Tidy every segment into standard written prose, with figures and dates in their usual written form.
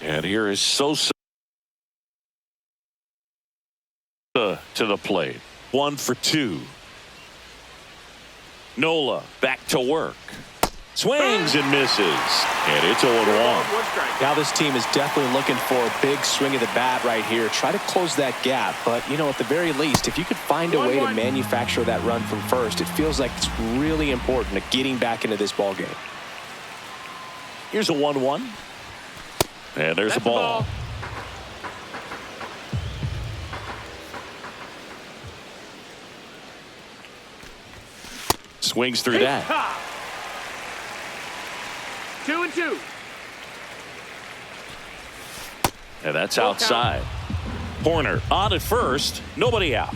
And here is Sosa to the plate. 1 for 2. Nola back to work. Swings and misses. And it's 0-1. Now this team is definitely looking for a big swing of the bat right here. Try to close that gap. But, you know, at the very least, if you could find a way to manufacture that run from first, it feels like it's really important to getting back into this ball game. Here's a 1-1. And there's a ball. Swings through that. 2-2. And that's outside. Horner on at first. Nobody out.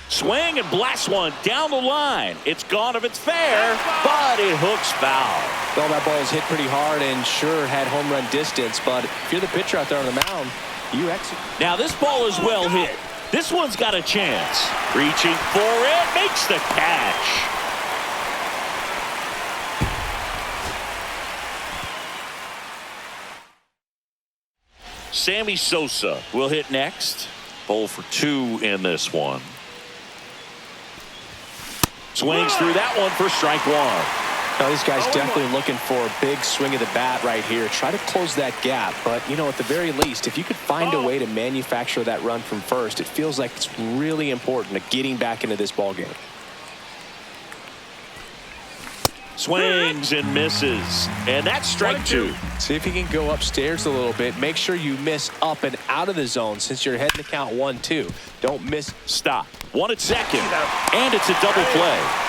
Swing and blast one down the line. It's gone if it's fair, but it hooks foul. Well, that ball is hit pretty hard and sure had home run distance, but if you're the pitcher out there on the mound, you execute. Now this ball is well hit. This one's got a chance. Reaching for it, makes the catch. Sammy Sosa will hit next. 0 for 2 in this one. Swings through that one for strike 1. Now, these guys definitely looking for a big swing of the bat right here. Try to close that gap. But, you know, at the very least, if you could find a way to manufacture that run from first, it feels like it's really important to getting back into this ball game. Swings and misses. And that's strike 2. See if you can go upstairs a little bit. Make sure you miss up and out of the zone since you're heading to count 1-2. Don't miss. Stop. 1 at second. And it's a double play.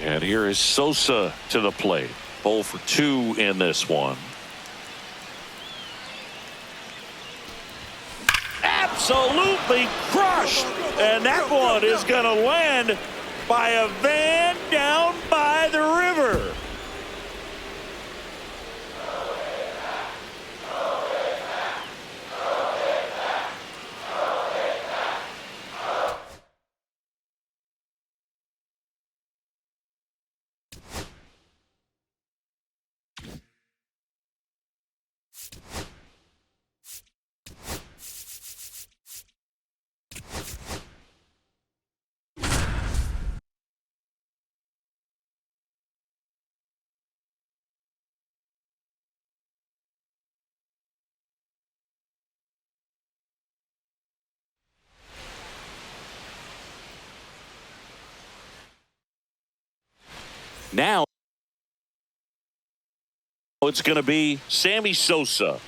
And here is Sosa to the plate. 0 for 2 in this one. Absolutely crushed. And that one is going to land by a van down by the river. Now it's going to be Sammy Sosa.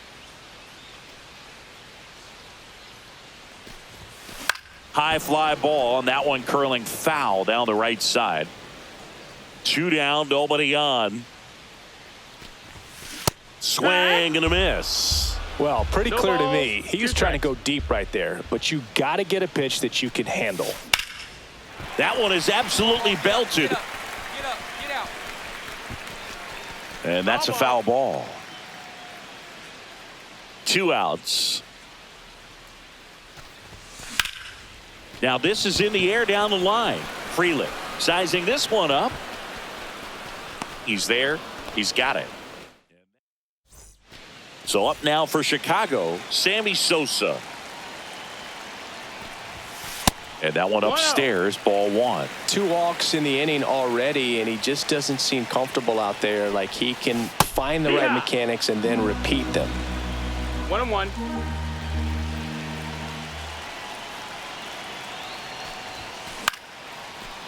High fly ball, and that one curling foul down the right side. 2 down, nobody on. Swing and a miss. Well, pretty clear to me. He was trying to go deep right there, but you got to get a pitch that you can handle. That one is absolutely belted. And that's a foul ball. 2 outs. Now this is in the air down the line. Freeland sizing this one up. He's there. He's got it. So up now for Chicago, Sammy Sosa. And that one upstairs, ball one. 2 walks in the inning already, and he just doesn't seem comfortable out there. Like he can find the right mechanics and then repeat them. 1-1.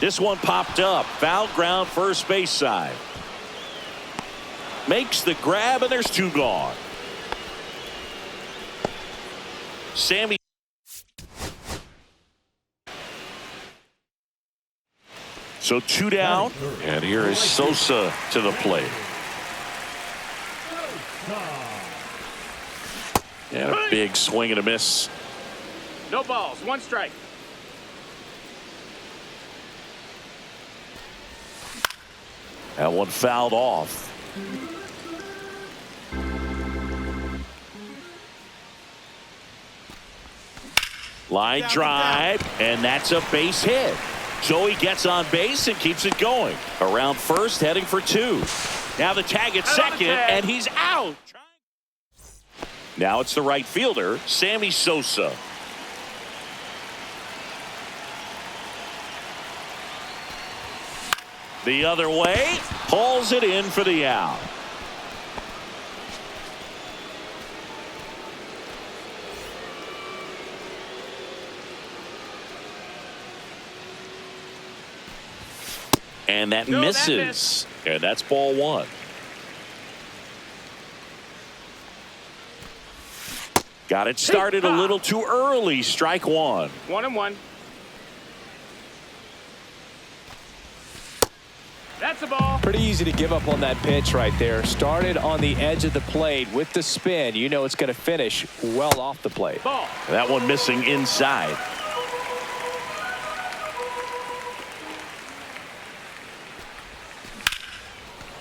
This one popped up. Foul ground, first base side. Makes the grab, and there's 2 gone. Sammy. So 2 down, and here is Sosa to the plate. And a big swing and a miss. No balls, 1 strike. That one fouled off. Line drive, and that's a base hit. So he gets on base and keeps it going. Around first, heading for 2. Now the tag at second, and he's out. Now it's the right fielder, Sammy Sosa. The other way, pulls it in for the out. And that misses. And that's ball one. Got it started a little too early. Strike one. 1-1. That's a ball. Pretty easy to give up on that pitch right there. Started on the edge of the plate with the spin. You know it's going to finish well off the plate. Ball. That one missing inside.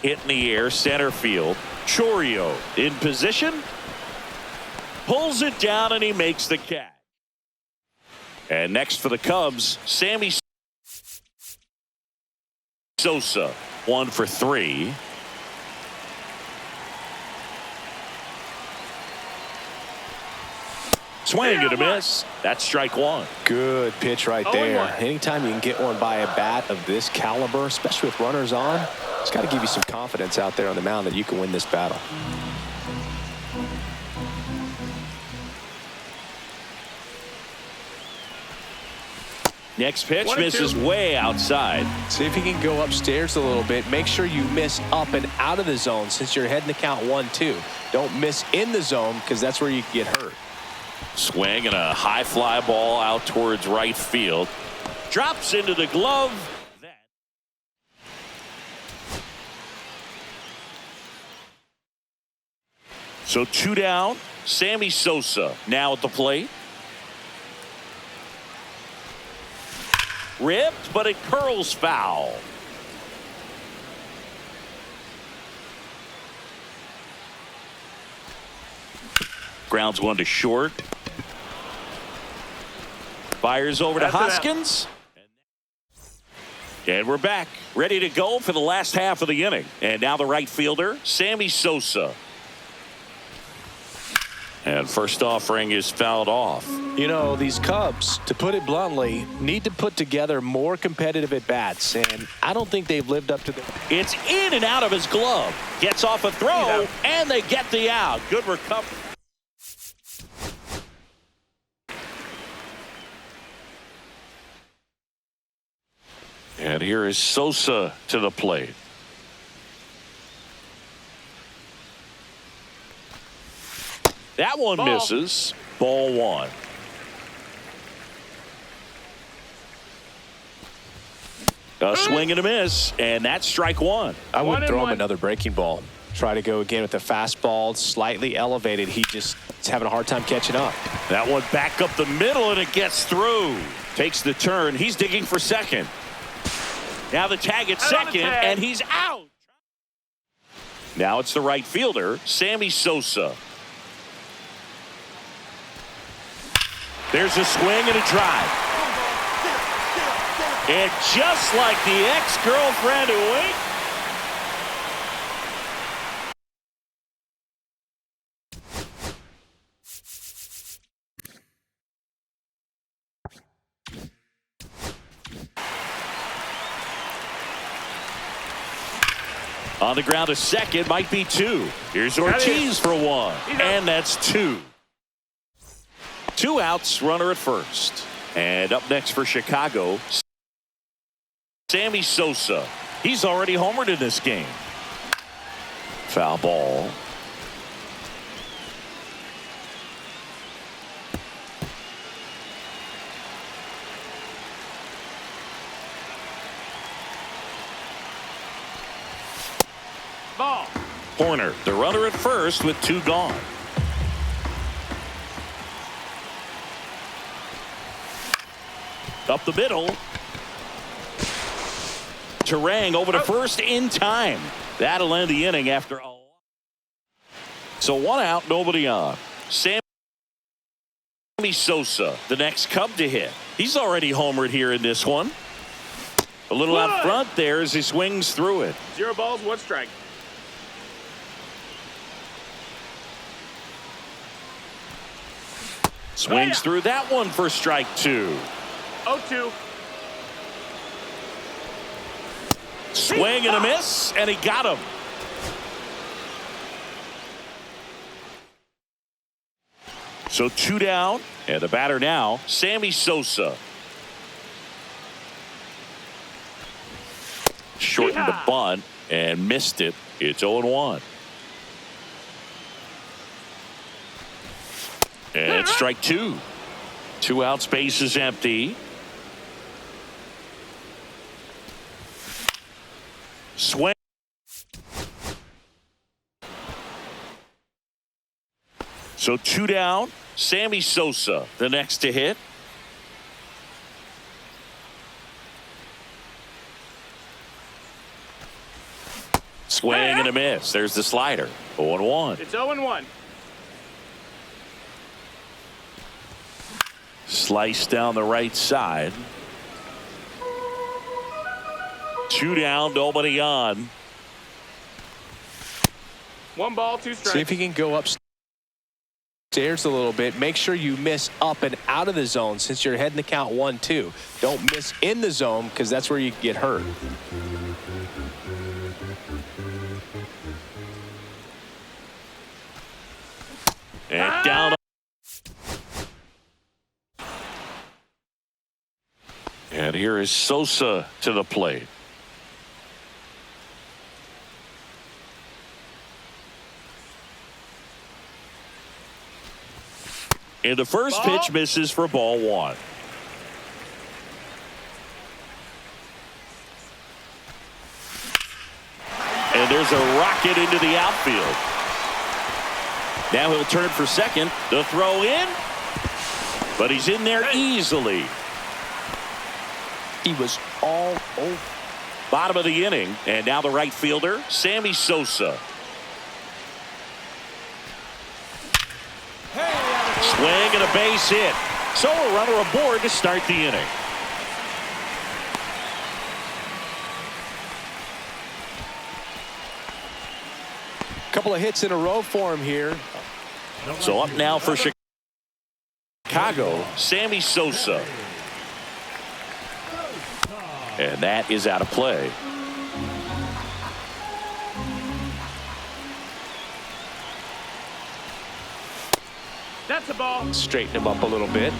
Hit in the air, center field. Chourio in position. Pulls it down, and he makes the catch. And next for the Cubs, Sammy Sosa. 1 for 3. Swing and a miss. That's strike one. Good pitch right there. Anytime you can get one by a bat of this caliber, especially with runners on, it's got to give you some confidence out there on the mound that you can win this battle. Next pitch misses way outside. See if you can go upstairs a little bit. Make sure you miss up and out of the zone since you're heading to count 1-2. Don't miss in the zone because that's where you can get hurt. Swing and a high fly ball out towards right field. Drops into the glove. So 2 down. Sammy Sosa now at the plate. Ripped, but it curls foul. Grounds one to short. Fires over to Hoskins. And we're back, ready to go for the last half of the inning. And now the right fielder, Sammy Sosa. And first offering is fouled off. You know, these Cubs, to put it bluntly, need to put together more competitive at-bats, and I don't think they've lived up to the... It's in and out of his glove. Gets off a throw, and they get the out. Good recovery. And here is Sosa to the plate. That one misses. Ball one. A swing and a miss, and that's strike one. I would throw him another breaking ball. Try to go again with the fastball, slightly elevated. He just is having a hard time catching up. That one back up the middle, and it gets through. Takes the turn. He's digging for second. Now the tag at second, and he's out. Now it's the right fielder, Sammy Sosa. There's a swing and a drive. And just like the ex-girlfriend who winked. On the ground, a second, might be two. Here's Ortiz for one, and that's two. Two outs, runner at first. And up next for Chicago, Sammy Sosa. He's already homered in this game. Foul ball. Ball. Corner, the runner at first with two gone. Up the middle. Terang over to first in time. That'll end the inning after all. So one out, nobody on. Sammy Sosa, the next Cub to hit. He's already homered here in this one. A little out front there as he swings through it. 0 balls, 1 strike. Swings through that one for strike two. 0-2. Swing and a miss, and he got him. So two down, and the batter now, Sammy Sosa. Shortened the bunt and missed it. It's 0-1. And strike two. 2 out, space is empty. Swing. So two down. Sammy Sosa, the next to hit. Swing and a miss. There's the slider. 0-1. It's 0-1. Slice down the right side. Two down, nobody on. 1 ball, 2 strikes. See if he can go upstairs a little bit. Make sure you miss up and out of the zone since you're heading the count 1-2. Don't miss in the zone because that's where you get hurt. And down. And here is Sosa to the plate. And the first pitch misses for ball 1. And there's a rocket into the outfield. Now he'll turn for second. The throw in. But he's in there easily. He was all over. Bottom of the inning. And now the right fielder, Sammy Sosa. Swing and a base hit. So a runner aboard to start the inning. Couple of hits in a row for him here. So up now for Chicago, Sammy Sosa. And that is out of play. That's a ball. Straighten him up a little bit.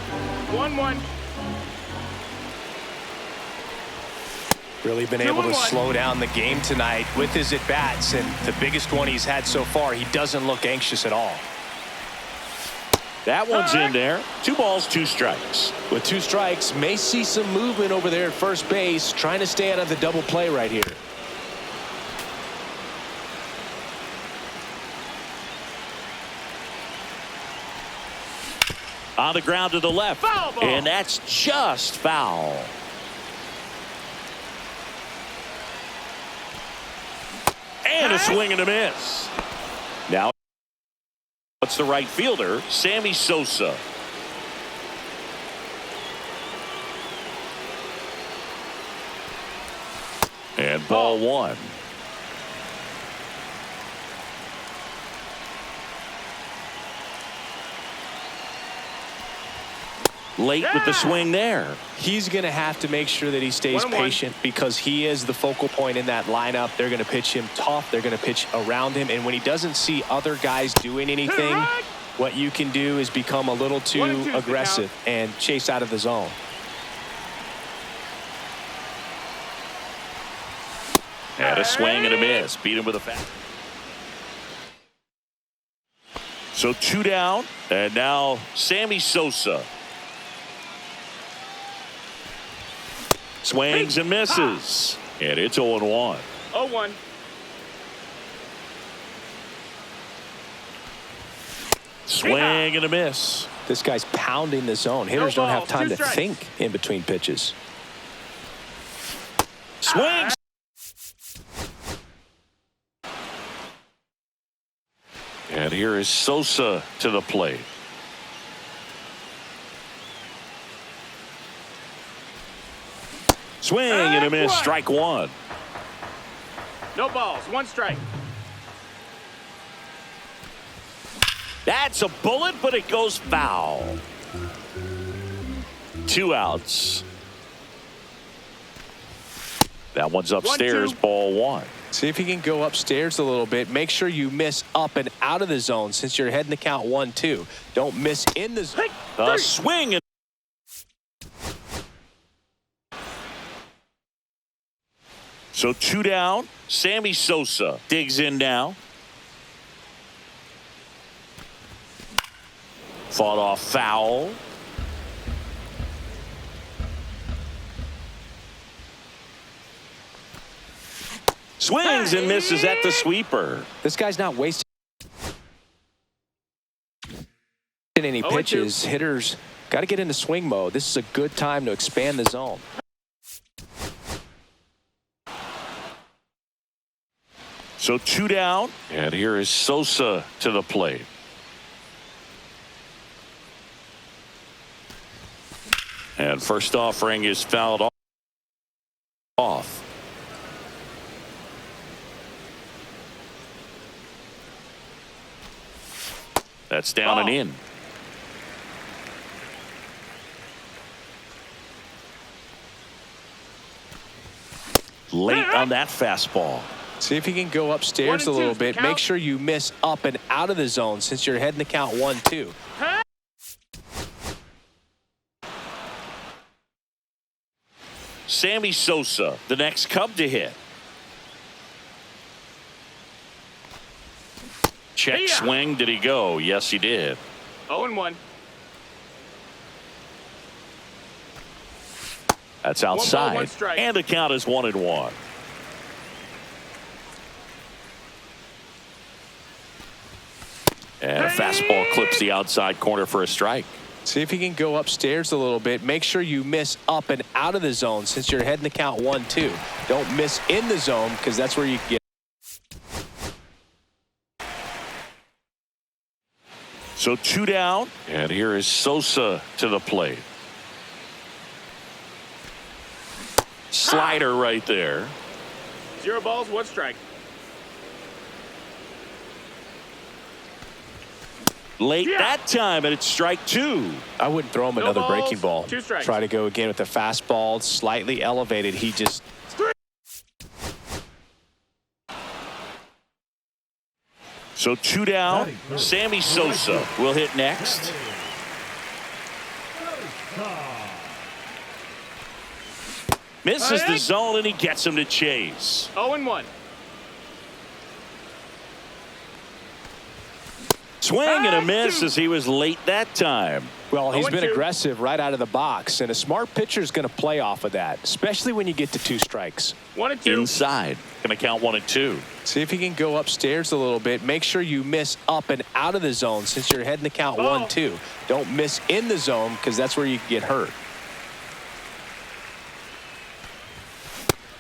1-1. Really been able to 2-1. slow down the game tonight with his at-bats, and the biggest one he's had so far, he doesn't look anxious at all. That one's in there. 2 balls, 2 strikes. With 2 strikes, may see some movement over there at first base, trying to stay out of the double play right here. On the ground to the left. Foul ball. And that's just foul. And a swing and a miss. Now it's the right fielder, Sammy Sosa. And ball one. Late with the swing there. He's going to have to make sure that he stays patient because he is the focal point in that lineup. They're going to pitch him tough. They're going to pitch around him. And when he doesn't see other guys doing anything, what you can do is become a little too aggressive and chase out of the zone. And a swing and a miss. Beat him with a fast. So 2 down. And now Sammy Sosa. Swings and misses. And it's 0-1. 0-1. Swing and a miss. This guy's pounding the zone. Hitters don't have time to think in between pitches. Swings. And here is Sosa to the plate. Swing and a miss. Strike one. No balls. 1 strike. That's a bullet, but it goes foul. 2 outs. That one's upstairs. 1-2. Ball one. See if you can go upstairs a little bit. Make sure you miss up and out of the zone since you're heading the count 1-2. Don't miss in the zone. A swing. And so 2 down. Sammy Sosa digs in now. Fought off foul. Swings and misses at the sweeper. This guy's not wasting any pitches. Hitters got to get into swing mode. This is a good time to expand the zone. So 2 down. And here is Sosa to the plate. And first offering is fouled off. That's down and in. Late on that fastball. See if you can go upstairs a little bit. Make sure you miss up and out of the zone since you're heading the count 1-2. Sammy Sosa, the next Cub to hit. Check swing. Did he go? Yes, he did. 0-1. That's outside. 1 strike. And the count is 1-1. And a fastball clips the outside corner for a strike. See if you can go upstairs a little bit. Make sure you miss up and out of the zone since you're heading the count 1-2. Don't miss in the zone because that's where you get. So 2 down. And here is Sosa to the plate. Slider right there. 0 balls, 1 strike. Late that time, and it's strike 2. I wouldn't throw him another breaking ball. 2 strikes. Try to go again with the fastball, slightly elevated. He just. So 2 down. Sammy Sosa will hit next. Misses the zone, and he gets him to chase. 0-1. Swing and a miss as he was late that time. Well, he's been 0-2. aggressive right out of the box, and a smart pitcher is going to play off of that, especially when you get to 2 strikes. 1-2. Inside. Going to count 1-2. See if you can go upstairs a little bit. Make sure you miss up and out of the zone since you're heading the count 1-2. Don't miss in the zone because that's where you get hurt.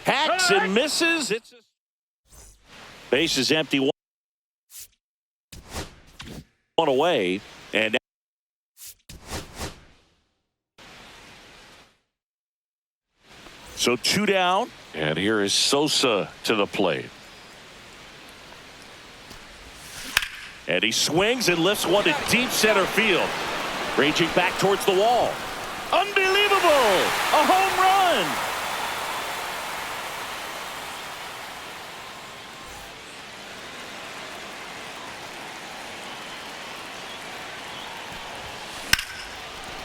Hacks and misses. It's base is empty. 1 away, and So 2 down. And here is Sosa to the plate. And he swings and lifts one to deep center field. Raging back towards the wall. Unbelievable! A home run!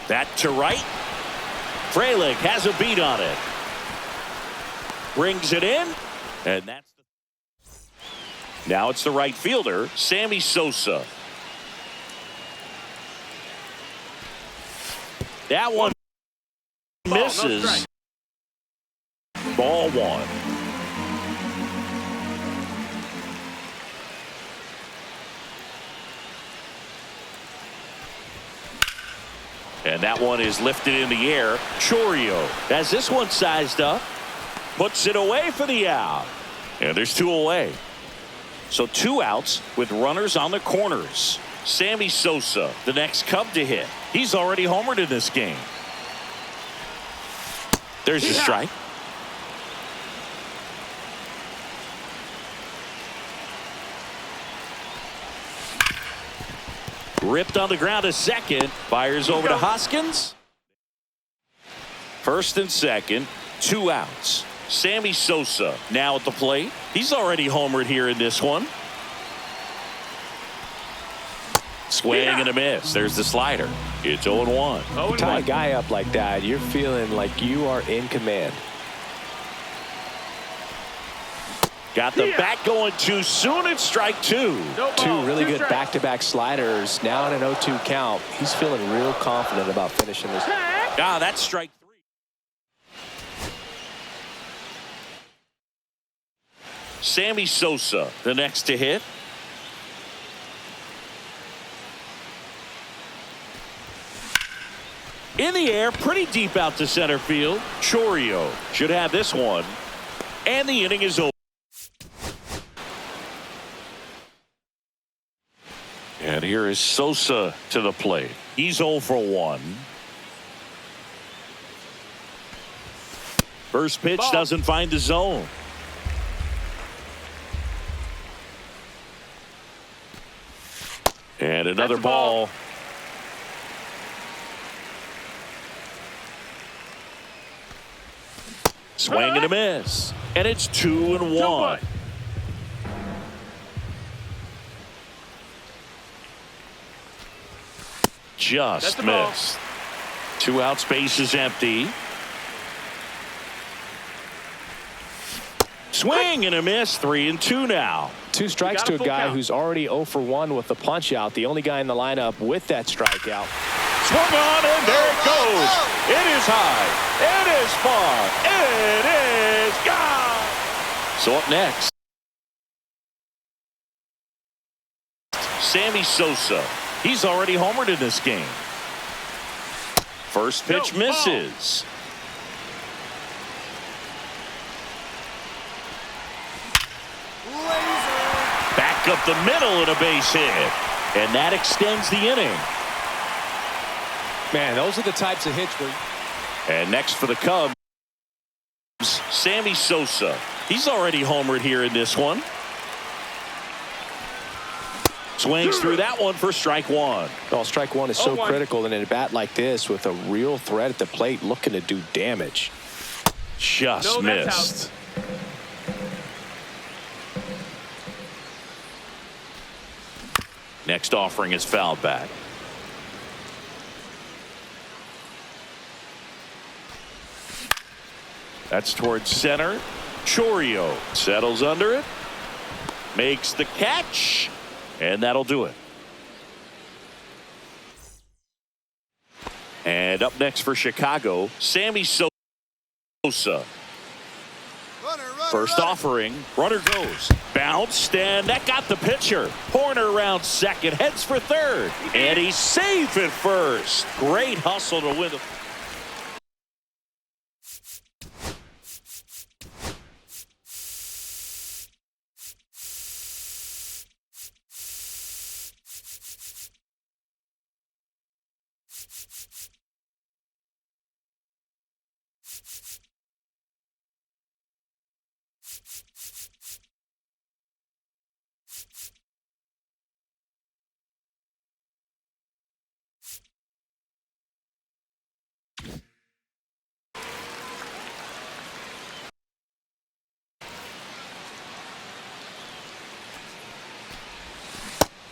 That to right. Frelick has a beat on it. Brings it in. And that's the... Now it's the right fielder, Sammy Sosa. That one misses. Ball 1. And that one is lifted in the air. Chourio has this one sized up. Puts it away for the out. And there's 2 away. So 2 outs with runners on the corners. Sammy Sosa, the next Cub to hit. He's already homered in this game. There's the strike. Ripped on the ground to second. Fires over to Hoskins. First and second. 2 outs. Sammy Sosa now at the plate. He's already homered here in this one. Swing and a miss. There's the slider. It's 0-1. You tie a guy up like that, you're feeling like you are in command. Got the bat going too soon. It's strike 2. Two really good back-to-back sliders. Now in an 0-2 count. He's feeling real confident about finishing this. Ah, that's strike 3. Sammy Sosa, the next to hit. In the air, pretty deep out to center field. Chourio should have this one. And the inning is over. And here is Sosa to the plate. He's 0 for 1. First pitch doesn't find the zone. And another ball. Swing and a miss. And it's 2-1. Just missed. 2 outs, base is empty. Swing and a miss. 3-2 now. 2 strikes to a guy who's already 0 for 1 with the punch out. The only guy in the lineup with that strikeout. Swung on and there it goes. It is high. It is far. It is gone. So up next, Sammy Sosa. He's already homered in this game. First pitch misses. Back up the middle and a base hit. And that extends the inning. Man, those are the types of hits where... And next for the Cubs, Sammy Sosa. He's already homered here in this one. Swings through that one for strike 1. Well, strike 1 is so critical in a bat like this with a real threat at the plate looking to do damage. Just missed. Next offering is fouled back. That's towards center. Chourio settles under it. Makes the catch. And that'll do it. And up next for Chicago, Sammy Sosa. First offering, runner goes. Bounced, and that got the pitcher. Horner around second, heads for third. And he's safe at first. Great hustle to win the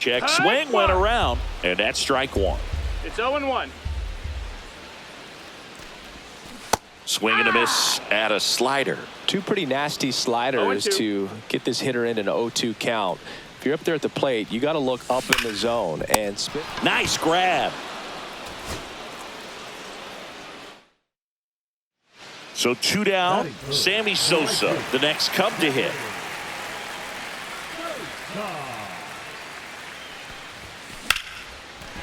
Check swing went around, and that's strike one. It's 0-1. Swing and a miss at a slider. Two pretty nasty sliders 0-2. to get this hitter in an 0-2 count. If you're up there at the plate, you got to look up in the zone and spin. Nice grab. So 2 down, Sammy Sosa, the next Cub to hit.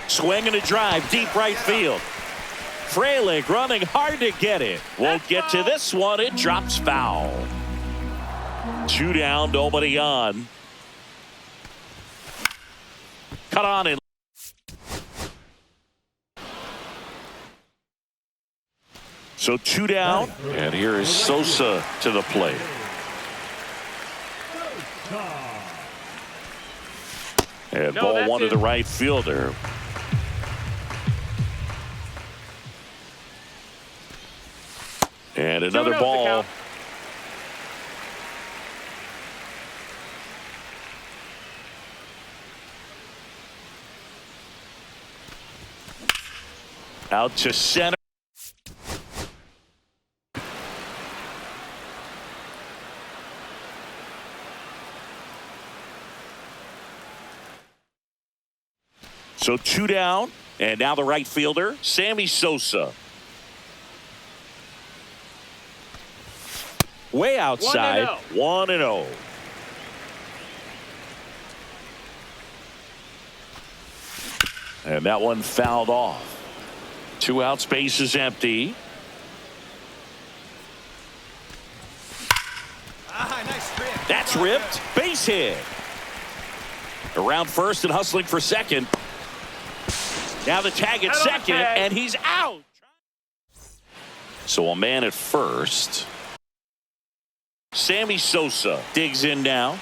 Swing and a drive, deep right field. Frelick running hard to get it. Won't get to this one. It drops foul. 2 down, nobody on. Cut on in. So 2 down, and here is Sosa to the plate. And ball one to the right fielder. And another ball. Out to center. So 2 down, and now the right fielder, Sammy Sosa. Way outside, 1-0. And that one fouled off. 2 out, space is empty. That's ripped. Base hit. Around first and hustling for second. Now the tag at second, and he's out. So a man at first. Sammy Sosa digs in now.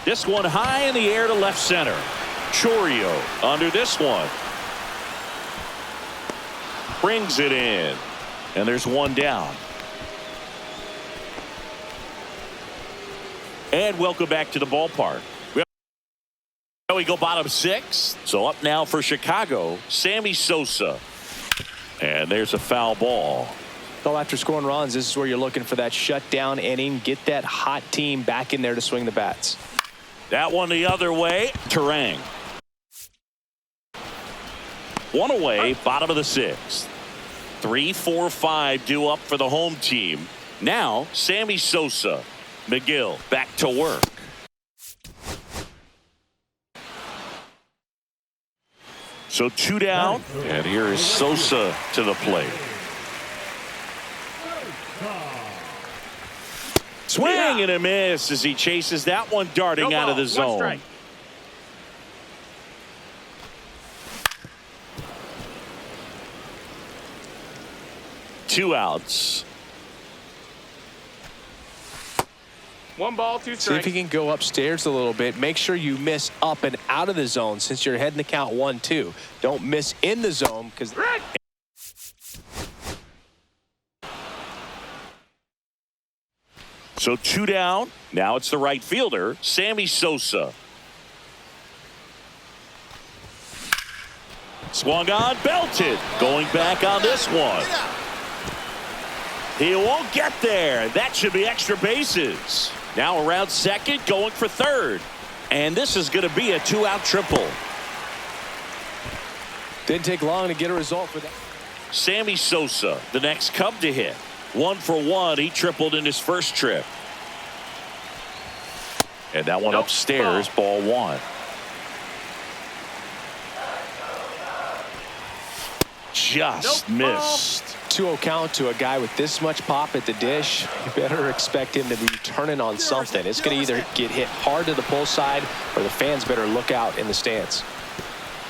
This one high in the air to left center. Chorio under this one. Brings it in. And there's 1 down. And welcome back to the ballpark. We go bottom 6. So up now for Chicago, Sammy Sosa. And there's a foul ball. So after scoring runs, this is where you're looking for that shutdown inning. Get that hot team back in there to swing the bats. That one the other way. Terang. 1 away, bottom of the 6th. 3, 4, 5 due up for the home team. Now, Sammy Sosa. McGill back to work. So 2 down, and here is Sosa to the plate. Swing and a miss as he chases that one darting out of the zone. 2 outs. 1 ball, 2 strikes. See if you can go upstairs a little bit. Make sure you miss up and out of the zone since you're heading the count 1-2. Don't miss in the zone because. So 2 down. Now it's the right fielder, Sammy Sosa. Swung on, belted. Going back on this one. He won't get there. That should be extra bases. Now around second, going for third. And this is going to be a 2-out triple. Didn't take long to get a result for that. Sammy Sosa, the next Cub to hit. 1 for 1. He tripled in his first trip. And that one upstairs, ball 1. Just missed. 2-0 count to a guy with this much pop at the dish. You better expect him to be turning on something. It's going to either get hit hard to the pull side or the fans better look out in the stands.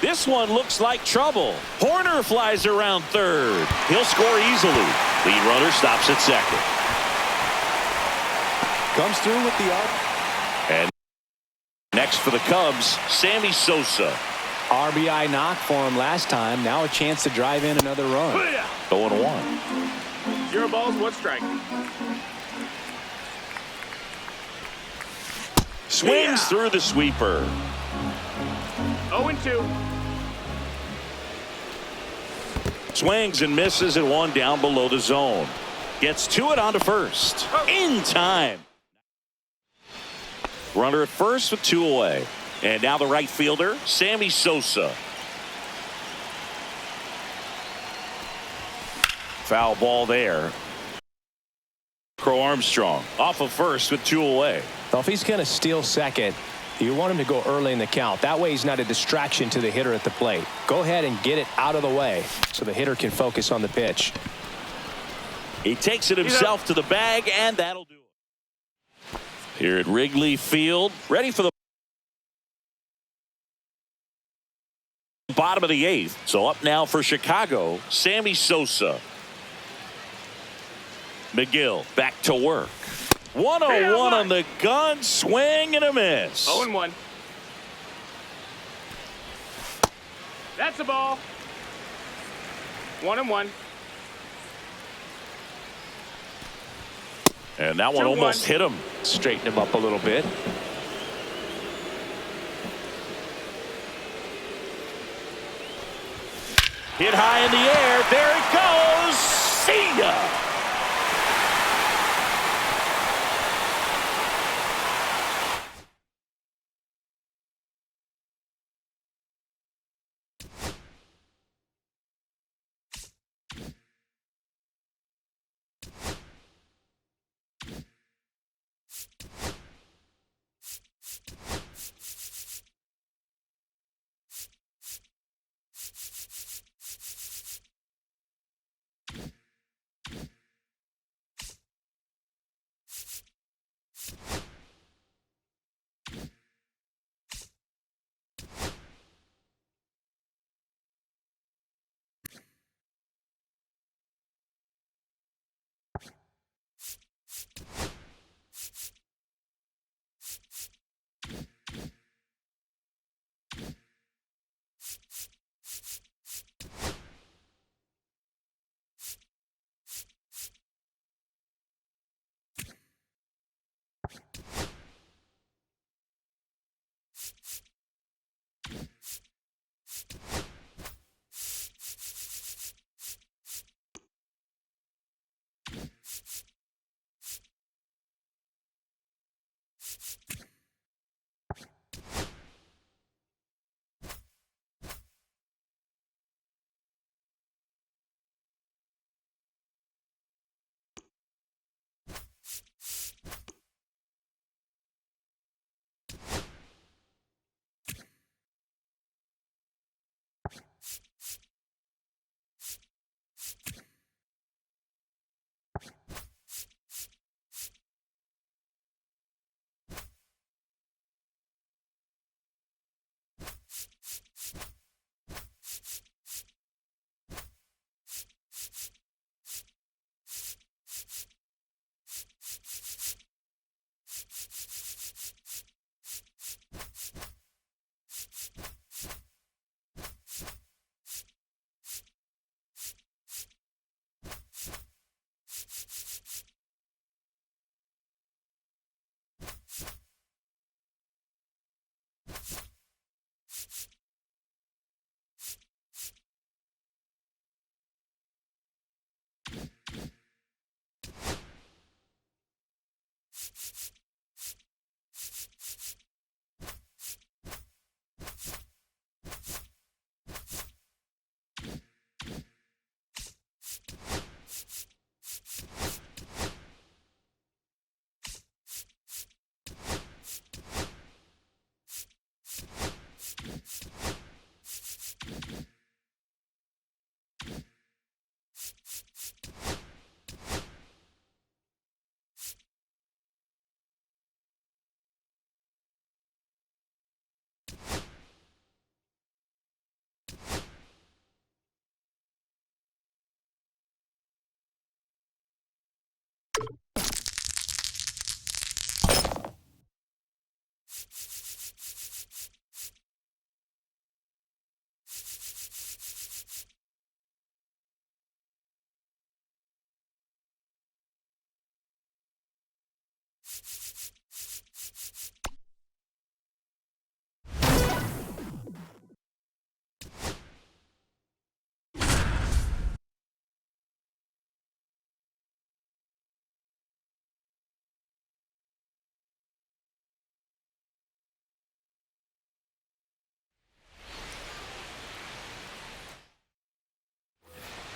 This one looks like trouble. Horner flies around third. He'll score easily. Lead runner stops at second. Comes through with the arc. And next for the Cubs, Sammy Sosa. RBI knock for him last time. Now a chance to drive in another run. 0-1. 0 balls, 1 strike. Swings through the sweeper. 0-2. Swings and misses at 1 down below the zone. Gets to it onto first. In time. Runner at first with 2 away. And now the right fielder, Sammy Sosa. Foul ball there. Crow Armstrong off of first with 2 away. So if he's going to steal second, you want him to go early in the count. That way he's not a distraction to the hitter at the plate. Go ahead and get it out of the way so the hitter can focus on the pitch. He takes it himself to the bag, and that'll do it. Here at Wrigley Field, ready for the bottom of the 8th. So up now for Chicago, Sammy Sosa. McGill back to work. 101 on the gun, swing and a miss. 0-1. That's a ball. 1-1. And that one 2-1. almost hit him. Straighten him up a little bit. Hit high in the air. There it goes. See ya.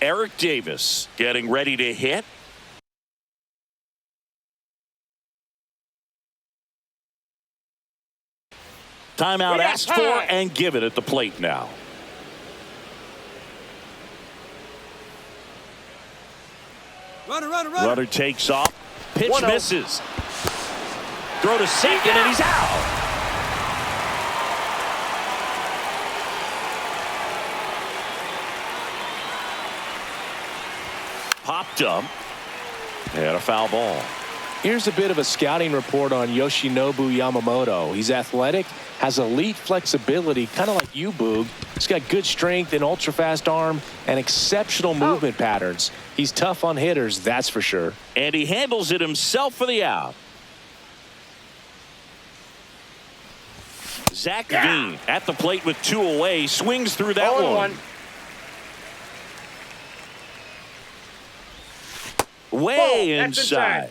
Eric Davis getting ready to hit. Timeout asked for and given at the plate now. Runner takes off. Pitch misses. Throw to second and he's out. Popped up. And a foul ball. Here's a bit of a scouting report on Yoshinobu Yamamoto. He's athletic, has elite flexibility, kind of like you, Boog. He's got good strength, an ultra-fast arm, and exceptional movement patterns. He's tough on hitters, that's for sure. And he handles it himself for the out. Zach Veen at the plate with 2 away, swings through that one. Way inside.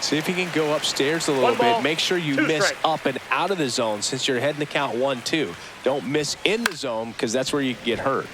See if you can go upstairs a little bit. Make sure you miss up and out of the zone since you're heading to count 1-2. Don't miss in the zone because that's where you get hurt.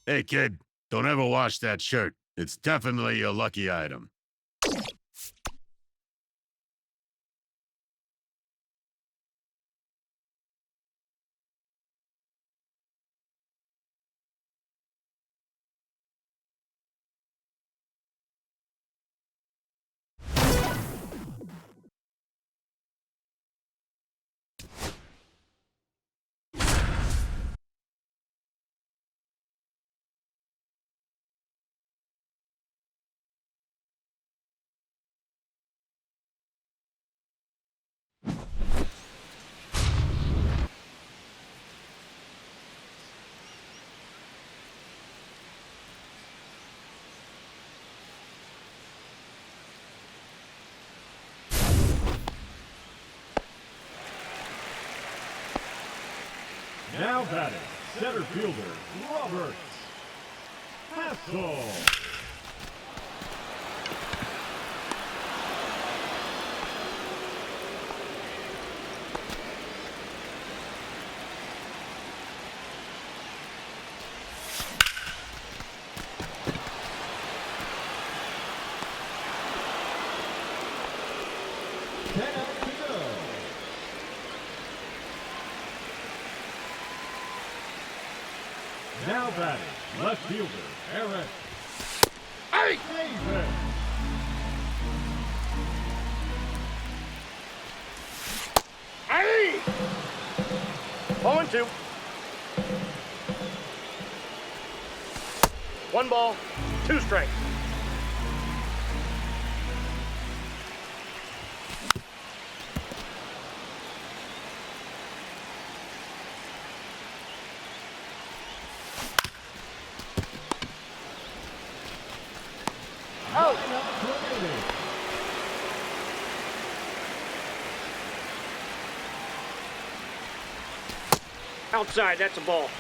Hey, kid, don't ever wash that shirt. It's definitely a lucky item. Now batting, center fielder, Roberts. Hassel. Now batting, left fielder, Eric. Davis. Hey! 0-2. 1 ball, 2 strikes. Outside, that's a ball.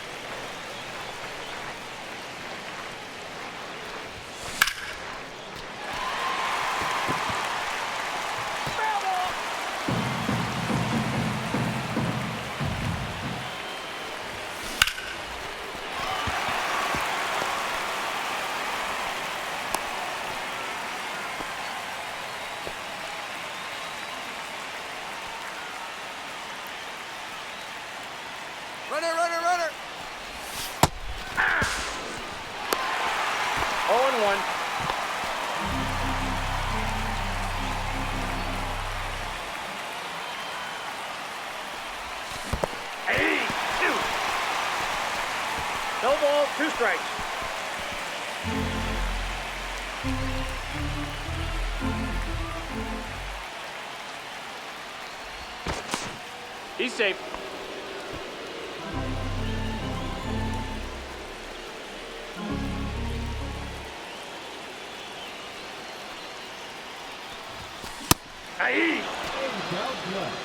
0-1. Hey, 2. No ball, 2 strikes. He's safe. Aye. Out left.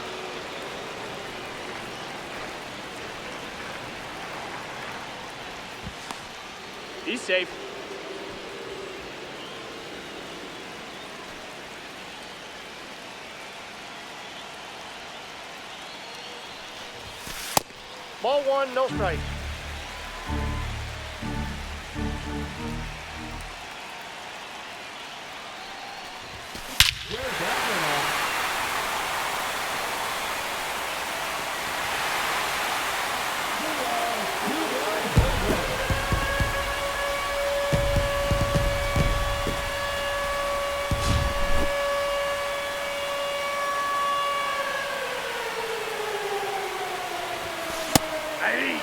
He's safe. Ball 1, no strike. Where's that one off? Aye.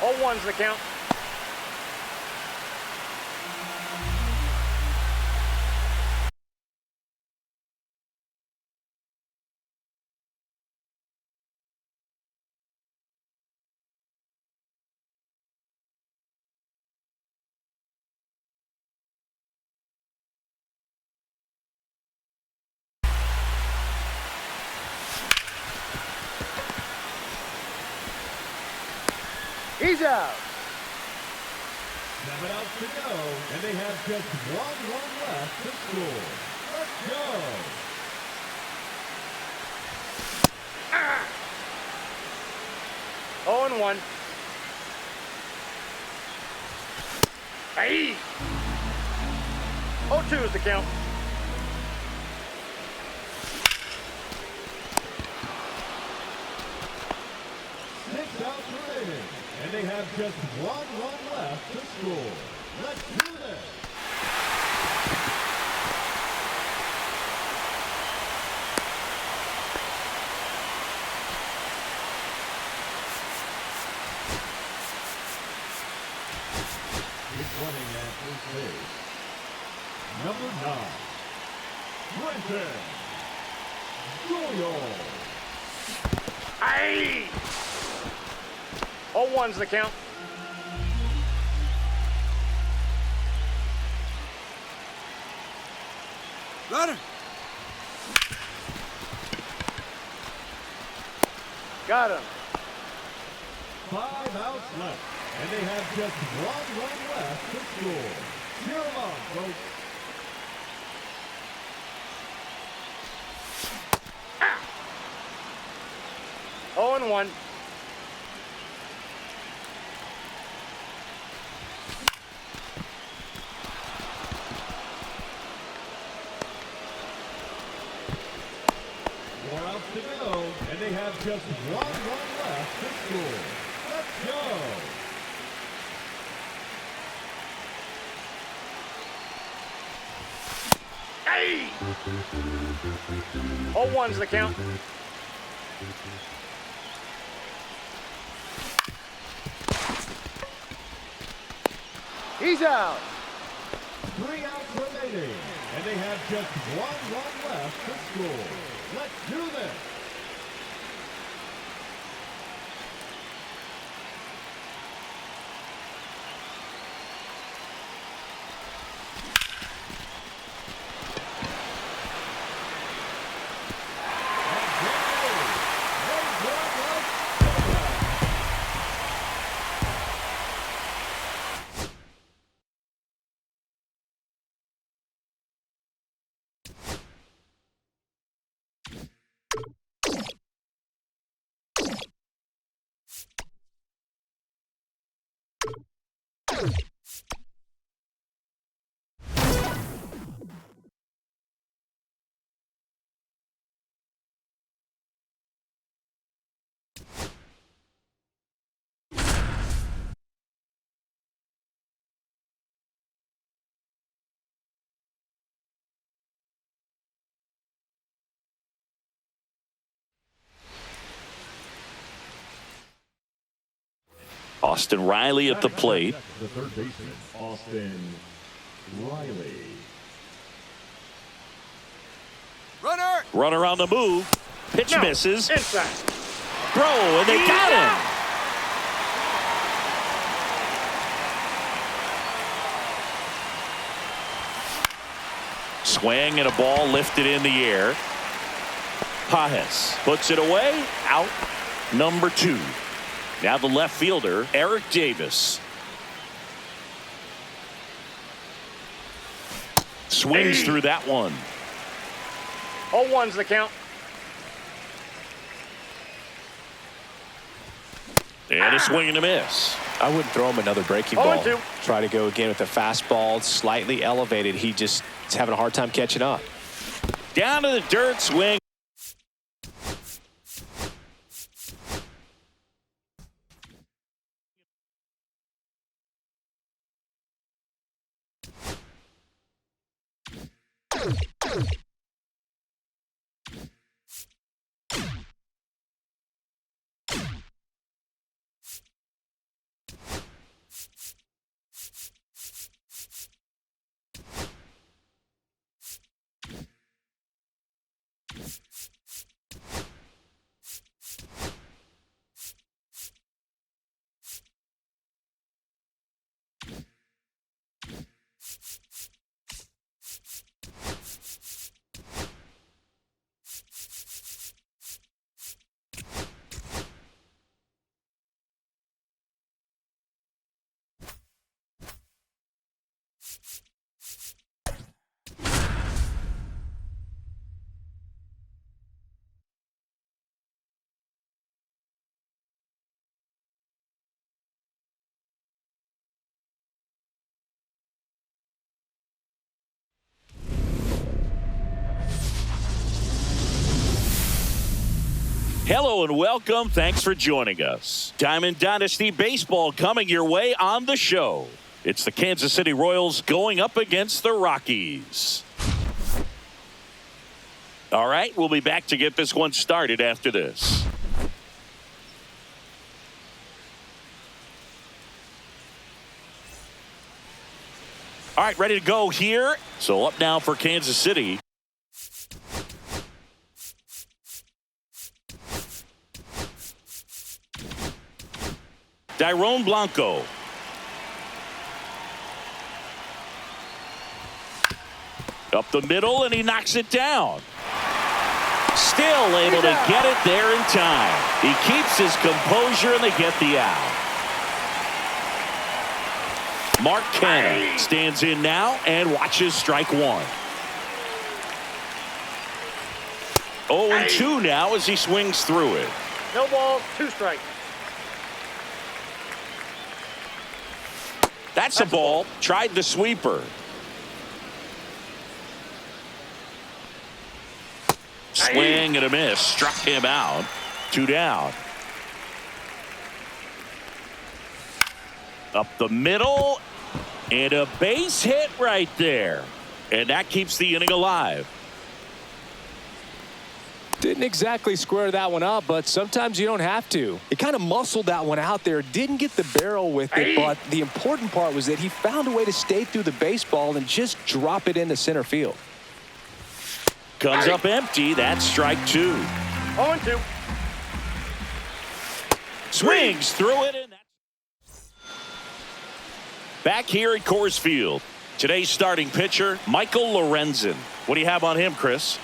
0-1's the count. He's out. 7 outs to go, and they have just 1 left to score. Let's go. Ah. 0-1. Aye. 0-2 is the count. Six outs remaining, and they have just 1 run left to score. Let's do this. He's running at first base. Number 9, Brenton Doyle. Aye. 0-1's the count. Runner. Got him. 5 outs left, and they have just 1 run left to score. Cheer 'em on, folks. Ah. 0-1. Four outs to go, and they have just 1 run left to score. Let's go. Aye. 0-1's the count. He's out. 3 outs remaining, and they have just 1 run left to score. Let's do this. Austin Riley at the plate. The third baseman, Austin Riley. Runner on the move. Pitch misses. Inside. Throw, and they got him. Swing and a ball lifted in the air. Pajes puts it away. Out number 2. Now the left fielder, Eric Davis. Swings through that one. 0-1's the count. And a swing and a miss. I wouldn't throw him another breaking ball. 0-2. Try to go again with the fastball, slightly elevated. He just is having a hard time catching up. Down to the dirt, swing. Hello and welcome. Thanks for joining us. Diamond Dynasty Baseball coming your way on the show. It's the Kansas City Royals going up against the Rockies. All right, we'll be back to get this one started after this. All right, ready to go here. So up now for Kansas City. Dairon Blanco. Up the middle, and he knocks it down. Still able to get it there in time. He keeps his composure, and they get the out. Mark Canha stands in now and watches strike 1. 0-2 now as he swings through it. No ball, 2 strikes. That's a ball. Tried the sweeper. Swing and a miss. Struck him out. 2 down. Up the middle. And a base hit right there. And that keeps the inning alive. Didn't exactly square that one up, but sometimes you don't have to. He kind of muscled that one out there. Didn't get the barrel with it, but the important part was that he found a way to stay through the baseball and just drop it into center field. Comes up empty. That's strike 2. 0-2. Swings through it. And back here at Coors Field. Today's starting pitcher, Michael Lorenzen. What do you have on him, Chris?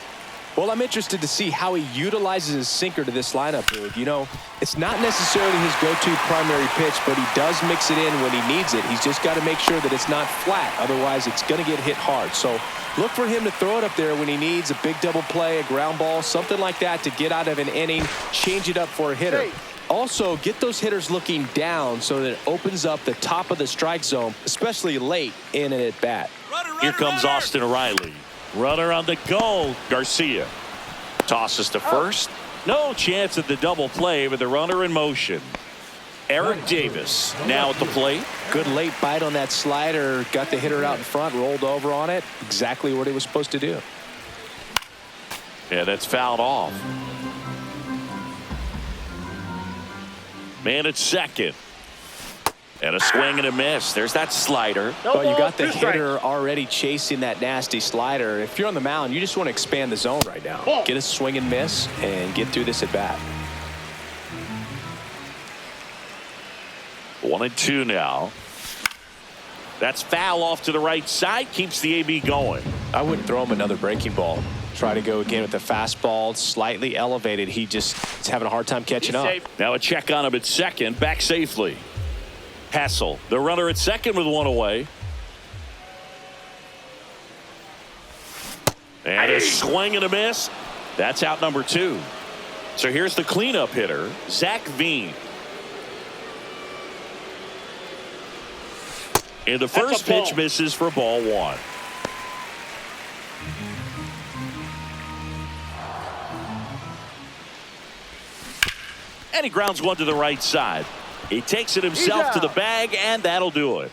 Well, I'm interested to see how he utilizes his sinker to this lineup, dude. You know, it's not necessarily his go-to primary pitch, but he does mix it in when he needs it. He's just got to make sure that it's not flat. Otherwise, it's going to get hit hard. So look for him to throw it up there when he needs a big double play, a ground ball, something like that to get out of an inning, change it up for a hitter. Also, get those hitters looking down so that it opens up the top of the strike zone, especially late in an at-bat. Here comes Austin Riley. Runner on the go. Garcia tosses to first. No chance at the double play with the runner in motion. Eric Davis now at the plate. Good late bite on that slider. Got the hitter out in front, rolled over on it. Exactly what he was supposed to do. Yeah, that's fouled off. Man at second. And a swing and a miss. There's that slider. No Well, you ball, got the 2 strikes. hitter already chasing that nasty slider. If you're on the mound, you just want to expand the zone right now. Ball. Get a swing and miss and get through this at bat. 1-2 now. That's foul off to the right side. Keeps the AB going. I wouldn't throw him another breaking ball. Try to go again with the fastball, slightly elevated. He just is having a hard time catching He's up. safe. Now a check on him at second. Back safely. Hassel, the runner at second with one away. And a swing and a miss. That's out number 2. So here's the cleanup hitter, Zach Veen. And the first a ball. pitch misses for ball 1. And he grounds one to the right side. He takes it himself to the bag, and that'll do it.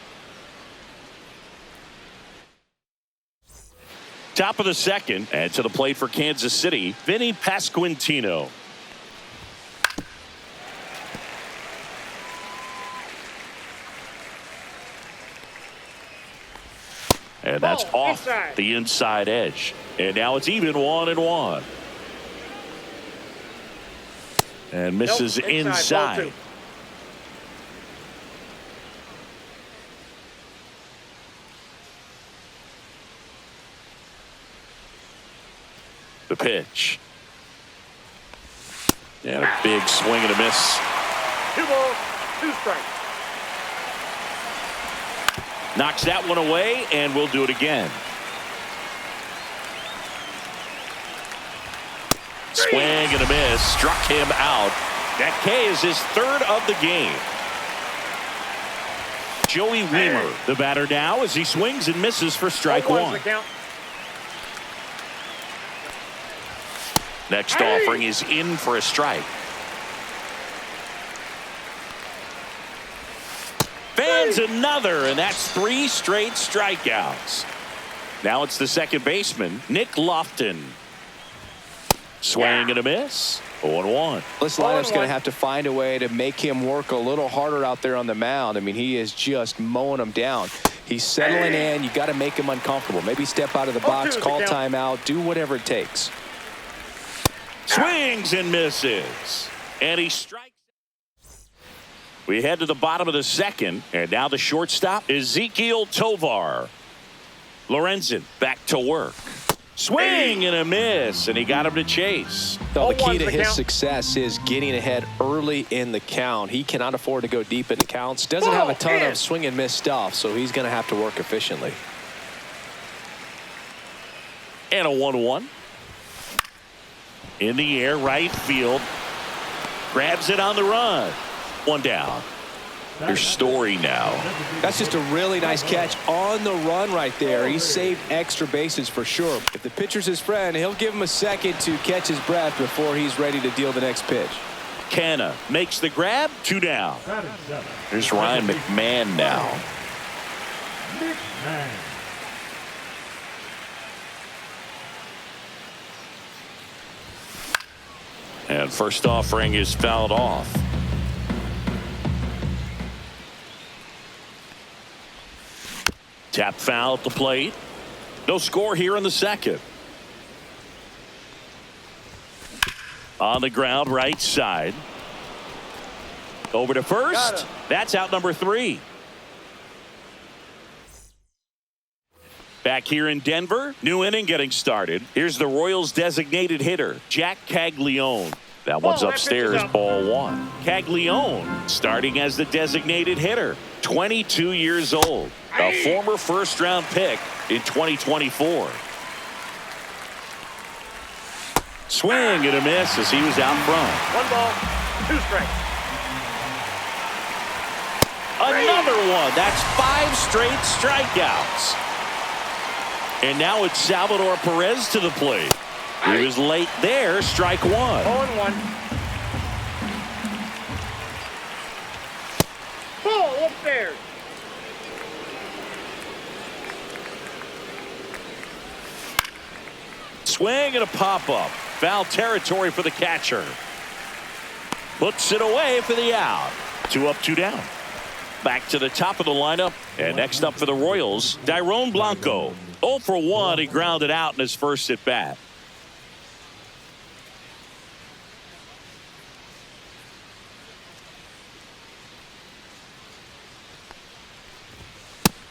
Top of the second, and to the plate for Kansas City, Vinny Pasquantino. And that's Ball, off inside. the inside edge. And now it's even 1-1. And misses Nope, inside, ball inside. 2. The pitch. And a big swing and a miss. 2 balls, 2 strikes. Knocks that one away, and we'll do it again. Swing and a miss. Struck him out. That K is his 3rd of the game. Joey Weimer, the batter now, as he swings and misses for strike 1 1. the count. Next offering is in for a strike. Fans another, and that's 3 straight strikeouts. Now it's the second baseman, Nick Lofton. Swing and a miss. 0-1. This lineup's going to have to find a way to make him work a little harder out there on the mound. I mean, he is just mowing them down. He's settling in. You got to make him uncomfortable. Maybe step out of the box, 0-2 call the count. timeout, do whatever it takes. Swings and misses. And he strikes. We head to the bottom of the second, and now the shortstop, Ezekiel Tovar. Lorenzen back to work. Swing and a miss, and he got him to chase. So the key 0-1 to the his count. success is getting ahead early in the count. He cannot afford to go deep in the counts. Doesn't have a ton of swing and miss stuff, so he's going to have to work efficiently. And a 1-1. In the air, right field. Grabs it on the run. 1 down. Your story now. That's just a really nice catch on the run right there. He saved extra bases for sure. If the pitcher's his friend, he'll give him a second to catch his breath before he's ready to deal the next pitch. Canna makes the grab. 2 down. Batting 7. There's Ryan McMahon now. McMahon. And first offering is fouled off. Tap foul at the plate. No score here in the second. On the ground, right side. Over to first. That's out number 3. Back here in Denver, new inning getting started. Here's the Royals designated hitter, Jack Caglione. That one's that upstairs, pitch is up. ball 1. Caglione starting as the designated hitter, 22 years old, a former first-round pick in 2024. Swing and a miss as he was out front. 1 ball, 2 strikes. Another one. That's 5 straight strikeouts. And now it's Salvador Perez to the plate. He was late there, strike 1. 0-1. Ball upstairs. Swing and a pop-up. Foul territory for the catcher. Puts it away for the out. 2 up, 2 down. back to the top of the lineup. And next up for the Royals, Dairon Blanco. 0 for 1. He grounded out in his first at bat.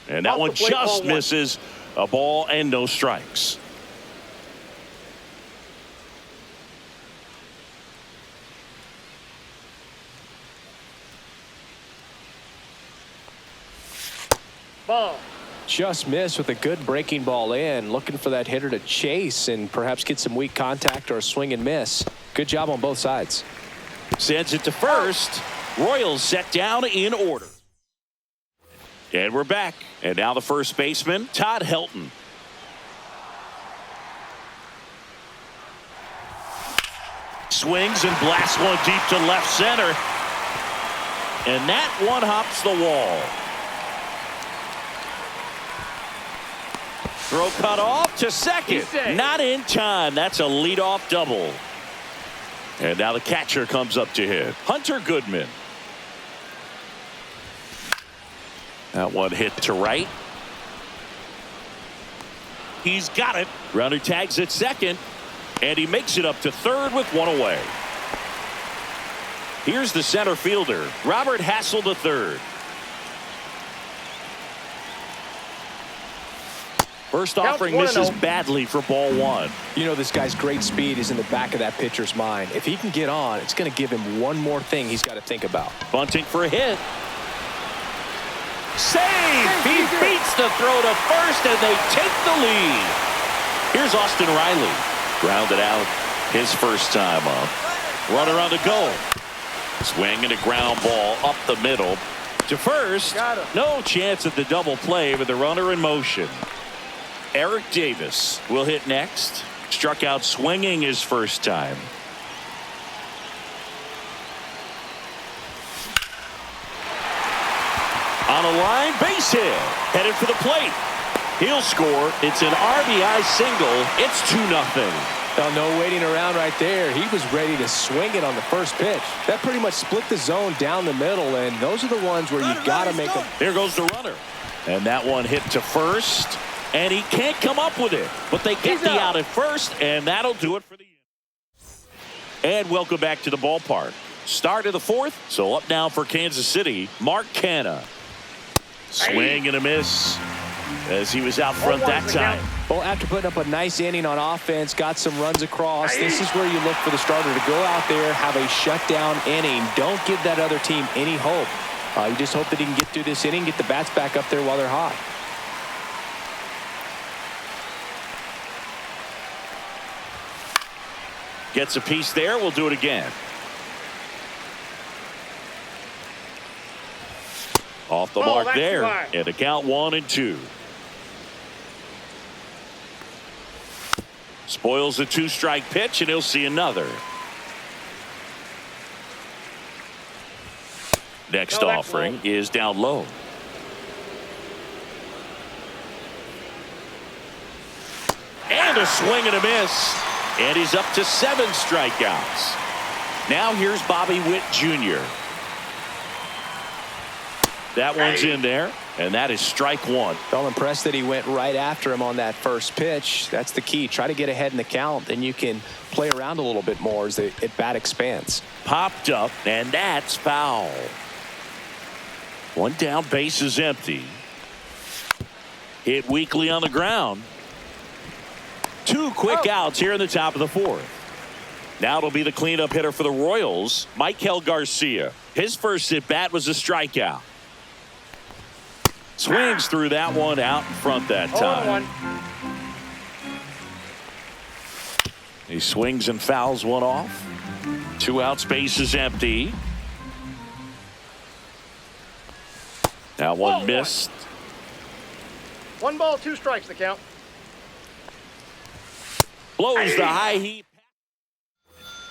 And that one just misses. A ball and no strikes. Ball. Just missed with a good breaking ball in. Looking for that hitter to chase and perhaps get some weak contact or a swing and miss. Good job on both sides. Sends it to first. Royals set down in order. And we're back. And now the first baseman, Todd Helton. Swings and blasts one deep to left center. And that one hops the wall. Throw cut off to second. Not in time. That's a leadoff double. And now the catcher comes up to hit. Hunter Goodman. That one hit to right. He's got it. Runner tags at second. And he makes it up to third with one away. Here's the center fielder, Robert Hassel III. First offering misses badly for ball one. You know, this guy's great speed is in the back of that pitcher's mind. If he can get on, it's going to give him one more thing he's got to think about. Bunting for a hit. Save! He beats the throw to first, and they take the lead. Here's Austin Riley. Grounded out his first time up. Runner on the go. Swing and a ground ball up the middle to first. No chance at the double play with the runner in motion. Eric Davis will hit next. Struck out swinging his first time. On a line, base hit. Headed for the plate. He'll score. It's an RBI single. It's 2-0. Well, no waiting around right there. He was ready to swing it on the first pitch. That pretty much split the zone down the middle, and those are the ones where you got to make them. There goes the runner. And that one hit to first, and he can't come up with it. But they get the out at first, and that'll do it for the end. And welcome back to the ballpark. Start of the fourth, so up now for Kansas City, Mark Canha. Swing and a miss as he was out front that time. Well, after putting up a nice inning on offense, got some runs across, this is where you look for the starter to go out there, have a shutdown inning. Don't give that other team any hope. You just hope that he can get through this inning, get the bats back up there while they're hot. Gets a piece there. We'll do it again. Off the mark there. And the count 1-2. Spoils the 2-strike pitch, and he'll see another. Next offering is down low. And a swing and a miss. And he's up to 7 strikeouts. Now here's Bobby Witt Jr. That one's in there, and that is strike one. Well, impressed that he went right after him on that first pitch. That's the key. Try to get ahead in the count, then you can play around a little bit more as the at-bat expands. Popped up, and that's foul. One down, base is empty. Hit weakly on the ground. 2 quick outs here in the top of the fourth. Now it'll be the cleanup hitter for the Royals, Michael Garcia. His first at-bat was a strikeout. Swings through that one out in front that time. He swings and fouls one off. 2 outs, base is empty. Now one missed. 1 ball, 2 strikes the count. Blows the high heat.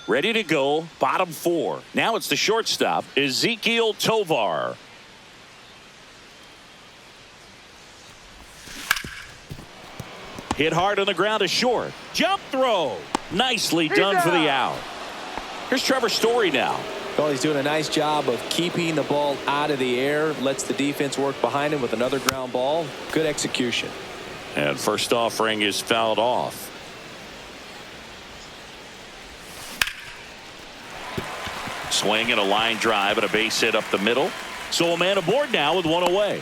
Ready to go, bottom 4. Now it's the shortstop, Ezequiel Tovar. Hit hard on the ground to short. Jump throw. Nicely done for the out. Here's Trevor Story now. Well, he's doing a nice job of keeping the ball out of the air. Lets the defense work behind him with another ground ball. Good execution. And first offering is fouled off. Swing and a line drive and a base hit up the middle. So a man aboard now with one away.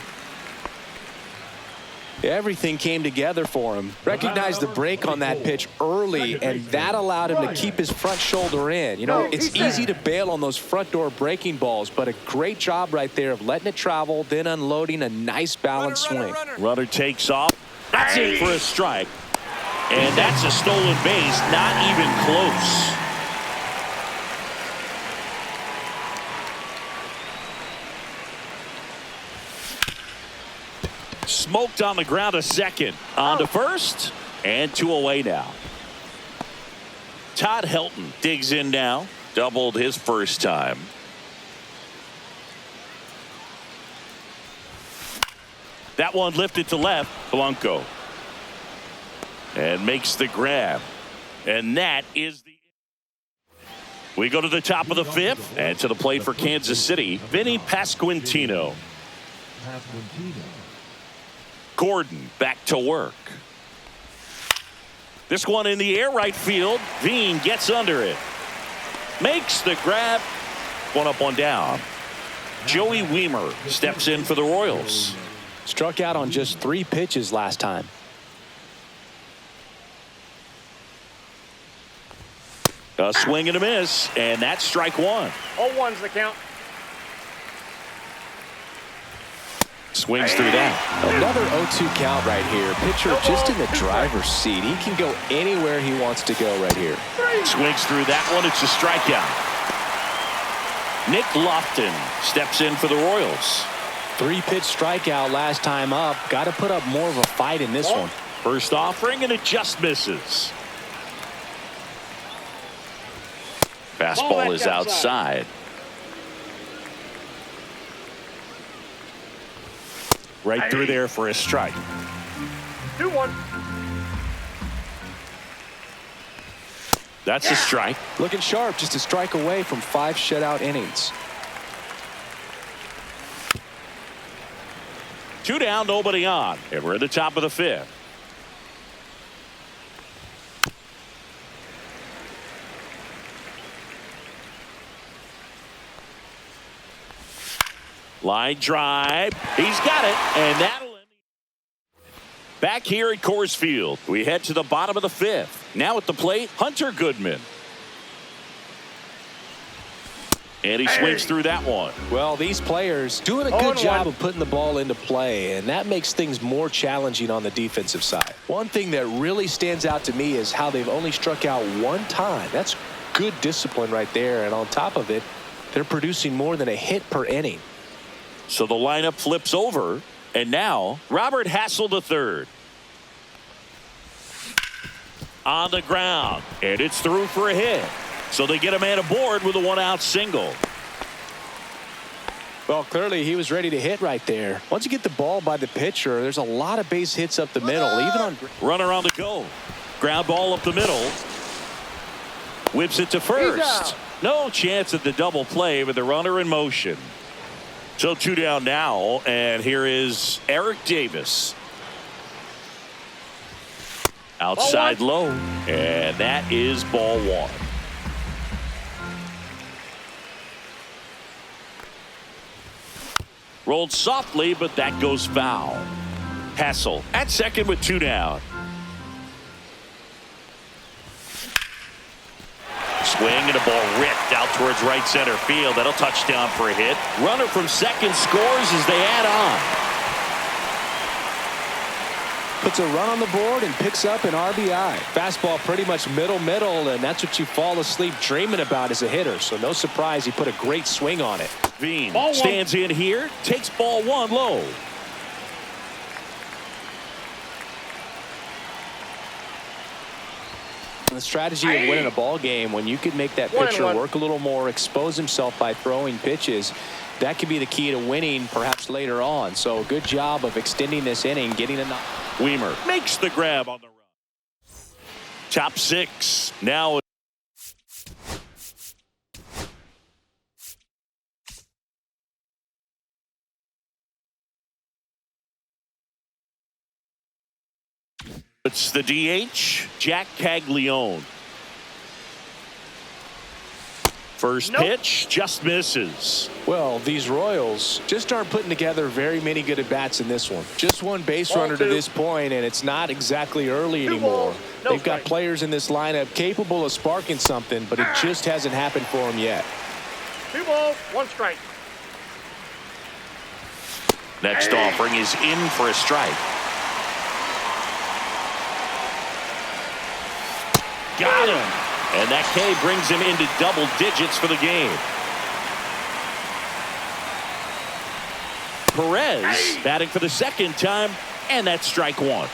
Everything came together for him. Recognized the break on that pitch early, and that allowed him to keep his front shoulder in. You know, it's easy to bail on those front door breaking balls, but a great job right there of letting it travel, then unloading a nice balanced swing. Runner takes off. That's in for a strike. And that's a stolen base, not even close. Smoked on the ground to second. On to first. And 2 away now. Todd Helton digs in now. Doubled his first time. That one lifted to left. Blanco. And makes the grab. And that is the... We go to the top of the 5th. And to the plate for Kansas City, Vinny Pasquantino. Gordon back to work. This one in the air right field. Veen gets under it. Makes the grab. 1 up, 1 down. Joey Wiemer steps in for the Royals. Struck out on just 3 pitches last time. A swing and a miss, and that's strike 1. 0-1's the count. Swings through that. Another 0-2 count right here. Pitcher just in the driver's seat. He can go anywhere he wants to go right here. Swings through that one. It's a strikeout. Nick Lofton steps in for the Royals. 3-pitch strikeout last time up. Got to put up more of a fight in this one. First offering, and it just misses. Fastball is outside. Right through there for a strike. 2-1. That's a strike. Looking sharp, just a strike away from 5 shutout innings. 2 down, nobody on. And we're at the top of the 5th. Line drive. He's got it. And that'll end. Back here at Coors Field, we head to the bottom of the 5th. Now at the plate, Hunter Goodman. And he swings through that one. Well, these players doing a good job of putting the ball into play, and that makes things more challenging on the defensive side. One thing that really stands out to me is how they've only struck out 1 time. That's good discipline right there, and on top of it, they're producing more than a hit per inning. So the lineup flips over, and now Robert Hassel III. On the ground, and it's through for a hit. So they get a man aboard with a 1-out single. Well, clearly he was ready to hit right there. Once you get the ball by the pitcher, there's a lot of base hits up the middle, even on... Runner on the go. Ground ball up the middle. Whips it to first. No chance at the double play with the runner in motion. So 2 down now, and here is Eric Davis. Outside low, and that is ball 1. Rolled softly, but that goes foul. Hassel at second with 2 down. Swing and a ball ripped out towards right center field. That'll touch down for a hit. Runner from second scores as they add on. Puts a run on the board and picks up an RBI. Fastball pretty much middle, and that's what you fall asleep dreaming about as a hitter. So no surprise he put a great swing on it. Veen stands in here, takes ball 1 low. The strategy of winning a ball game, when you can make that pitcher work a little more, expose himself by throwing pitches, that could be the key to winning perhaps later on. So good job of extending this inning, getting a knock. Wiemer makes the grab on the run. Top 6 now. It's the DH, Jack Caglione. First pitch just misses. Well, these Royals just aren't putting together very many good at-bats in this one. Just one base runner to this point, and it's not exactly early anymore. They've got players in this lineup capable of sparking something, but it just hasn't happened for them yet. 2 balls, 1 strike. Next offering is in for a strike. Got him. And that K brings him into double digits for the game. Perez batting for the second time, and that's strike 1.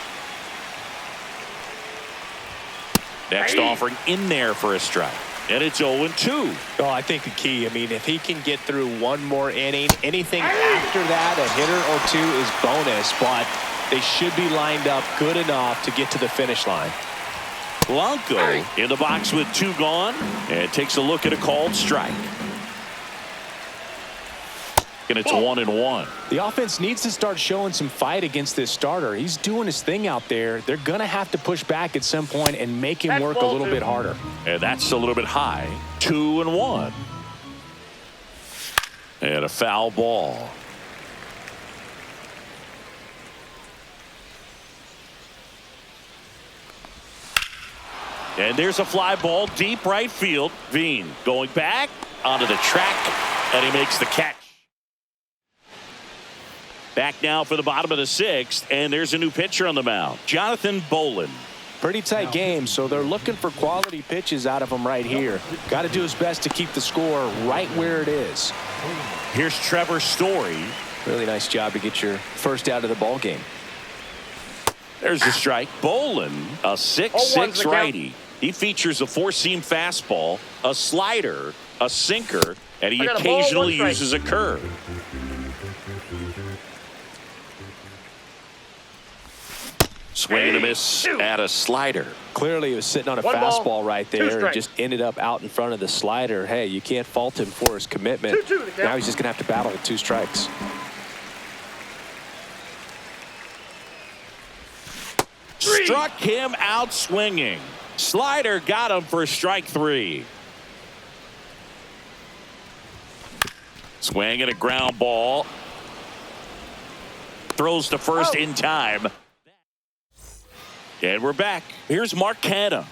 Next offering in there for a strike. And it's 0-2. Oh, I think the key, I mean, if he can get through one more inning, anything after that, a hitter or 2 is bonus, but they should be lined up good enough to get to the finish line. Blanco in the box with 2 gone, and takes a look at a called strike. And it's 1-1. The offense needs to start showing some fight against this starter. He's doing his thing out there. They're going to have to push back at some point and make him work a little bit harder. And that's a little bit high. 2-1. And a foul ball. And there's a fly ball deep right field. Veen going back onto the track, and he makes the catch. Back now for the bottom of the 6th, and there's a new pitcher on the mound, Jonathan Bolin. Pretty tight game, so they're looking for quality pitches out of him right here. Got to do his best to keep the score right where it is. Here's Trevor Story. Really nice job to get your first out of the ball game. There's a strike. Bolin, a 6'6" righty. He features a 4-seam fastball, a slider, a sinker, and he occasionally uses a curve. Swing and a miss at a slider. Clearly, he was sitting on a fastball right there and just ended up out in front of the slider. Hey, you can't fault him for his commitment. Now he's just going to have to battle with 2 strikes. Struck him out swinging. Slider got him for strike 3. Swing and a ground ball. Throws to first in time. And we're back. Here's Mark Canha.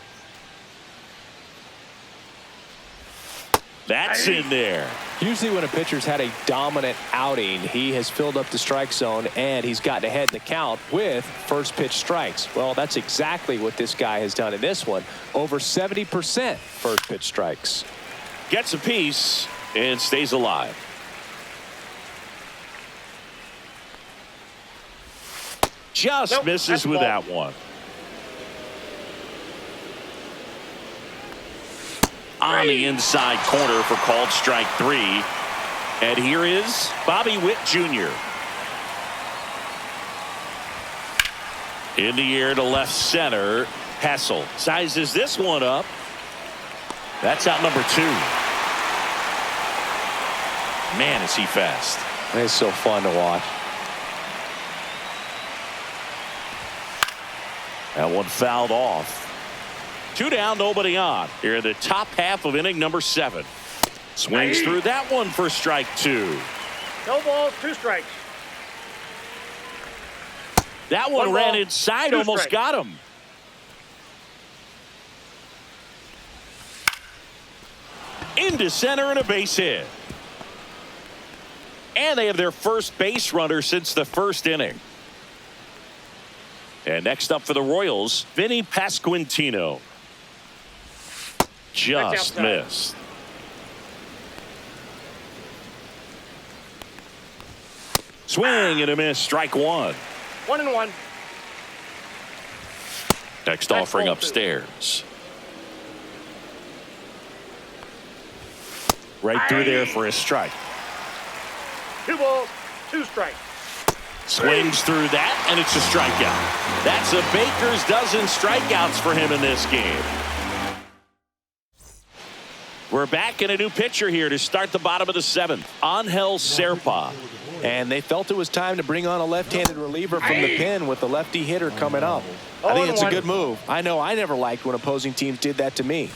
That's in there. Usually when a pitcher's had a dominant outing, he has filled up the strike zone and he's gotten ahead in the count with first pitch strikes. Well, that's exactly what this guy has done in this one. Over 70% first pitch strikes. Gets a piece and stays alive. Just misses with that one. On the inside corner for called strike 3. And here is Bobby Witt Jr. In the air to left center. Hessel sizes this one up. That's out number 2. Man, is he fast. It's so fun to watch. That one fouled off. 2 down, nobody on. Here in the top half of inning number 7. Swings through that one for strike 2. No balls, 2 strikes. That one ran inside, almost got him. Into center and a base hit. And they have their first base runner since the first inning. And next up for the Royals, Vinny Pasquantino. Just missed. Swing and a miss, strike 1. 1-1. Next offering upstairs. Right through there for a strike. 2 balls, 2 strikes. Swings through that, and it's a strikeout. That's a baker's dozen strikeouts for him in this game. We're back in a new pitcher here to start the bottom of the 7th. Angel Serpa. And they felt it was time to bring on a left-handed reliever from the pen with the lefty hitter coming up. I think it's a good move. I know I never liked when opposing teams did that to me.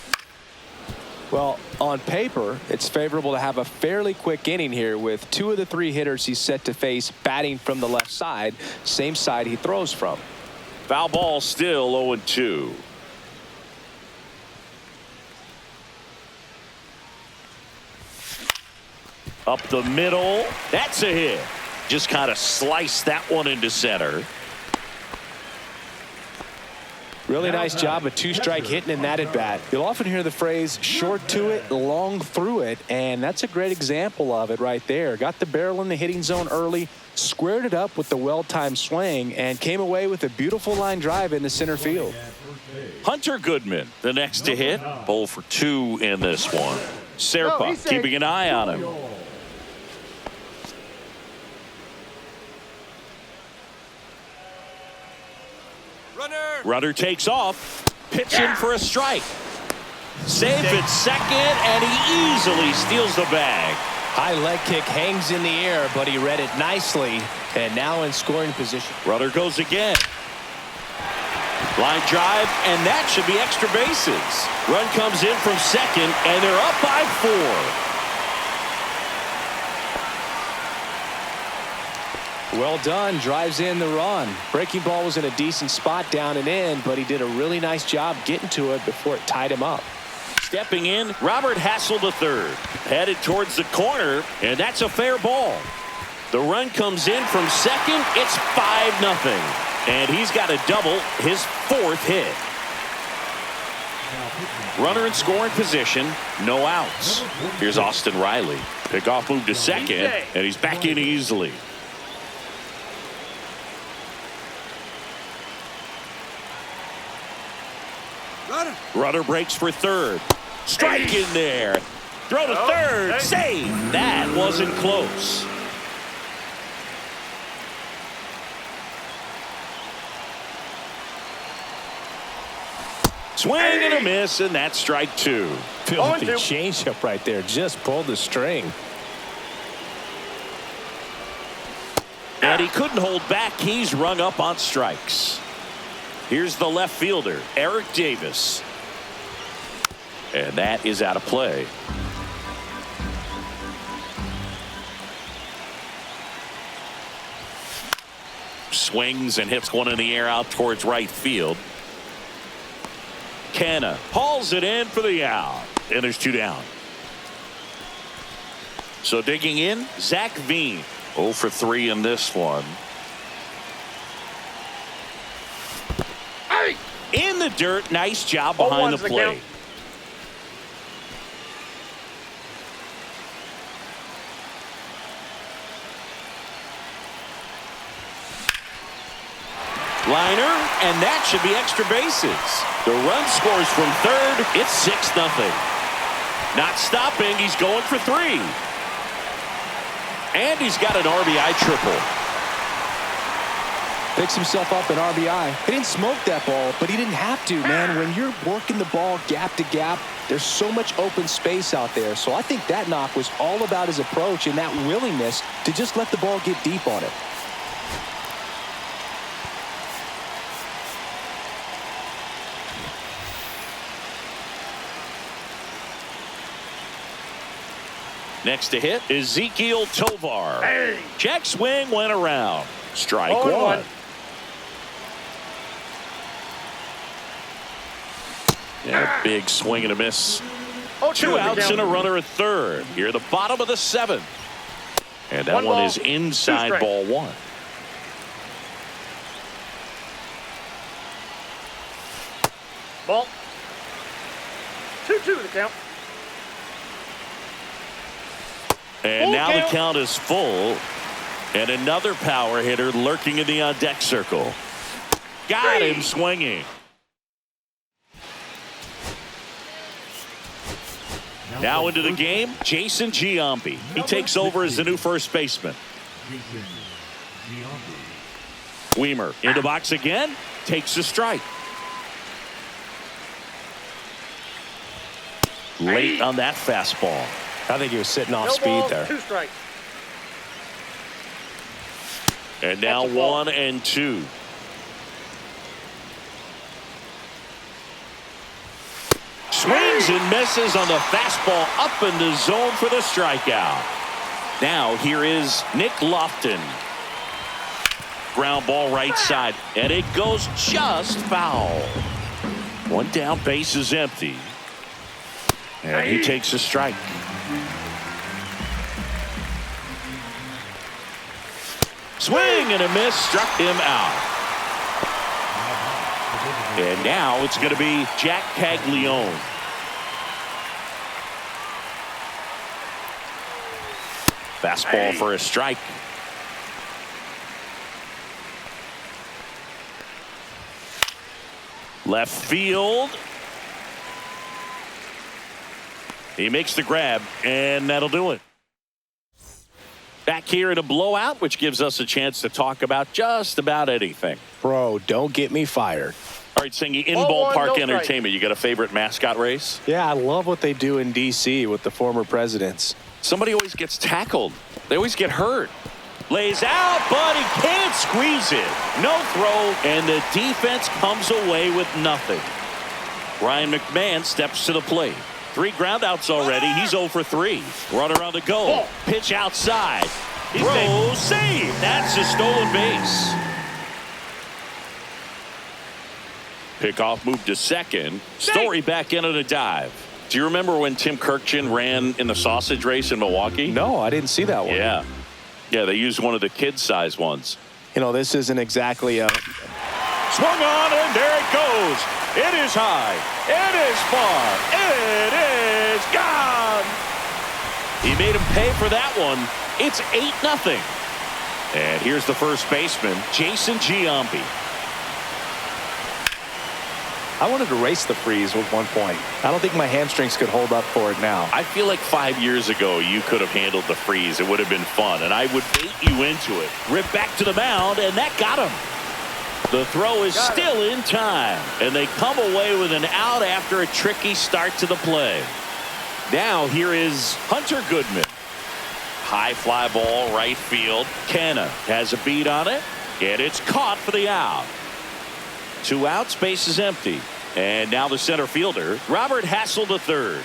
Well, on paper, it's favorable to have a fairly quick inning here with 2 of the 3 hitters he's set to face batting from the left side, same side he throws from. Foul ball, still 0-2. Up the middle. That's a hit. Just kind of sliced that one into center. Really nice job of 2-strike hitting in that at bat. You'll often hear the phrase short to it, long through it, and that's a great example of it right there. Got the barrel in the hitting zone early, squared it up with the well-timed swing, and came away with a beautiful line drive into center field. Hunter Goodman, the next to hit. 0 for 2 in this one. Serpa keeping an eye on him. Runner takes off. Pitching for a strike. Safe at second, and he easily steals the bag. High leg kick hangs in the air, but he read it nicely, and now in scoring position. Runner goes again. Line drive, and that should be extra bases. Run comes in from second, and they're up by 4. Well done. Drives in the run. Breaking ball was in a decent spot down and in, but he did a really nice job getting to it before it tied him up. Stepping in, Robert Hassel III. Headed towards the corner, and that's a fair ball. The run comes in from second. It's 5-0. And he's got a double, his 4th hit. Runner in scoring position, no outs. Here's Austin Riley. Pickoff move to second, and he's back in easily. Runner breaks for third. Strike in there. Throw to third. Save. That wasn't close. Swing and a miss, and that's strike 2. Filthy changeup right there. Just pulled the string. And he couldn't hold back. He's rung up on strikes. Here's the left fielder, Eric Davis. And that is out of play. Swings and hits one in the air out towards right field. Canna hauls it in for the out. And there's 2 down. So digging in, Zach Veen. 0 for 3 in this one. In the dirt, nice job behind the plate. Liner, and that should be extra bases. The run scores from third. It's 6-0. Not stopping. He's going for 3. And he's got an RBI triple. Picks himself up an RBI. He didn't smoke that ball, but he didn't have to, man. When you're working the ball gap to gap, there's so much open space out there. So I think that knock was all about his approach and that willingness to just let the ball get deep on it. Next to hit, Ezekiel Tovar. Check swing went around. Strike 1. Yeah, big swing and a miss. 2 outs and a runner at third. Here, the bottom of the 7th. And that one is inside ball 1. Ball. 2-2 the count. And now the count is full. And another power hitter lurking in the on-deck circle. Got him swinging. Now into the game, Jason Giambi. He takes over as the new first baseman. Weimer into box again, takes a strike. Late on that fastball. I think he was sitting off speed there. 2 strikes. And now That's a ball. 1-2. Swings and misses on the fastball up in the zone for the strikeout. Now here is Nick Lofton. Ground ball right side, and it goes just foul. One down, base is empty. And he takes a strike. Swing and a miss, struck him out. And now it's going to be Jack Caglione. Fastball for a strike. Left field. He makes the grab, and that'll do it. Back here in a blowout, which gives us a chance to talk about just about anything. Bro, don't get me fired. All right, Singy, in Ball one, ballpark no strike. entertainment, you got a favorite mascot race? Yeah, I love what they do in D.C. with the former presidents. Somebody always gets tackled. They always get hurt. Lays out, but he can't squeeze it. No throw, and the defense comes away with nothing. Ryan McMahon steps to the plate. 3 groundouts already. He's 0 for 3. Runner on the go. Pitch outside. Throw, save. That's a stolen base. Pickoff move to second. Story back in on a dive. Do you remember when Tim Kirkchin ran in the sausage race in Milwaukee? No, I didn't see that one. Yeah. Yeah, they used one of the kid-size ones. You know, this isn't exactly a... Swung on, and there it goes. It is high. It is far. It is gone. He made him pay for that one. It's 8-0. And here's the first baseman, Jason Giambi. I wanted to race the freeze at one point. I don't think my hamstrings could hold up for it now. I feel like 5 years ago you could have handled the freeze. It would have been fun, and I would bait you into it. Rip back to the mound, and that got him. The throw is still in time, and they come away with an out after a tricky start to the play. Now here is Hunter Goodman. High fly ball, right field. Canna has a beat on it, and it's caught for the out. 2 outs, base is empty. And now the center fielder, Robert Hassel III.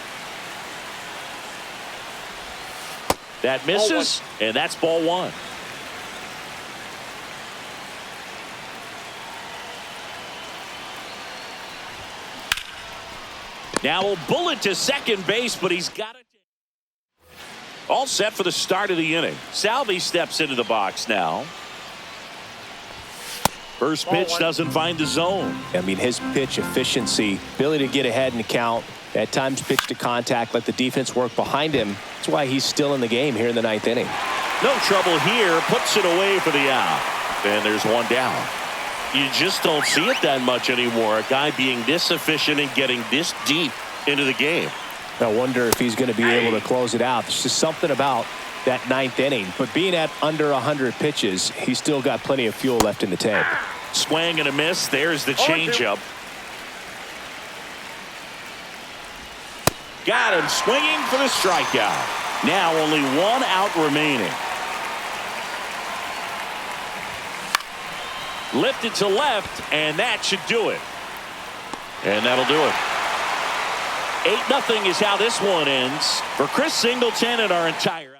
That misses, and that's ball 1. Now a bullet to second base, but he's got it. All set for the start of the inning. Salvi steps into the box now. First pitch doesn't find the zone. I mean, his pitch efficiency, ability to get ahead in the count, at times pitch to contact, let the defense work behind him. That's why he's still in the game here in the 9th inning. No trouble here. Puts it away for the out. And there's 1 down. You just don't see it that much anymore. A guy being this efficient and getting this deep into the game. I wonder if he's going to be able to close it out. There's just something about that 9th inning. But being at under 100 pitches, he's still got plenty of fuel left in the tank. Swing and a miss. There's the changeup. Got him swinging for the strikeout. Now only 1 out remaining. Lifted to left, and that should do it. And that'll do it. 8-0 is how this one ends. For Chris Singleton and our entire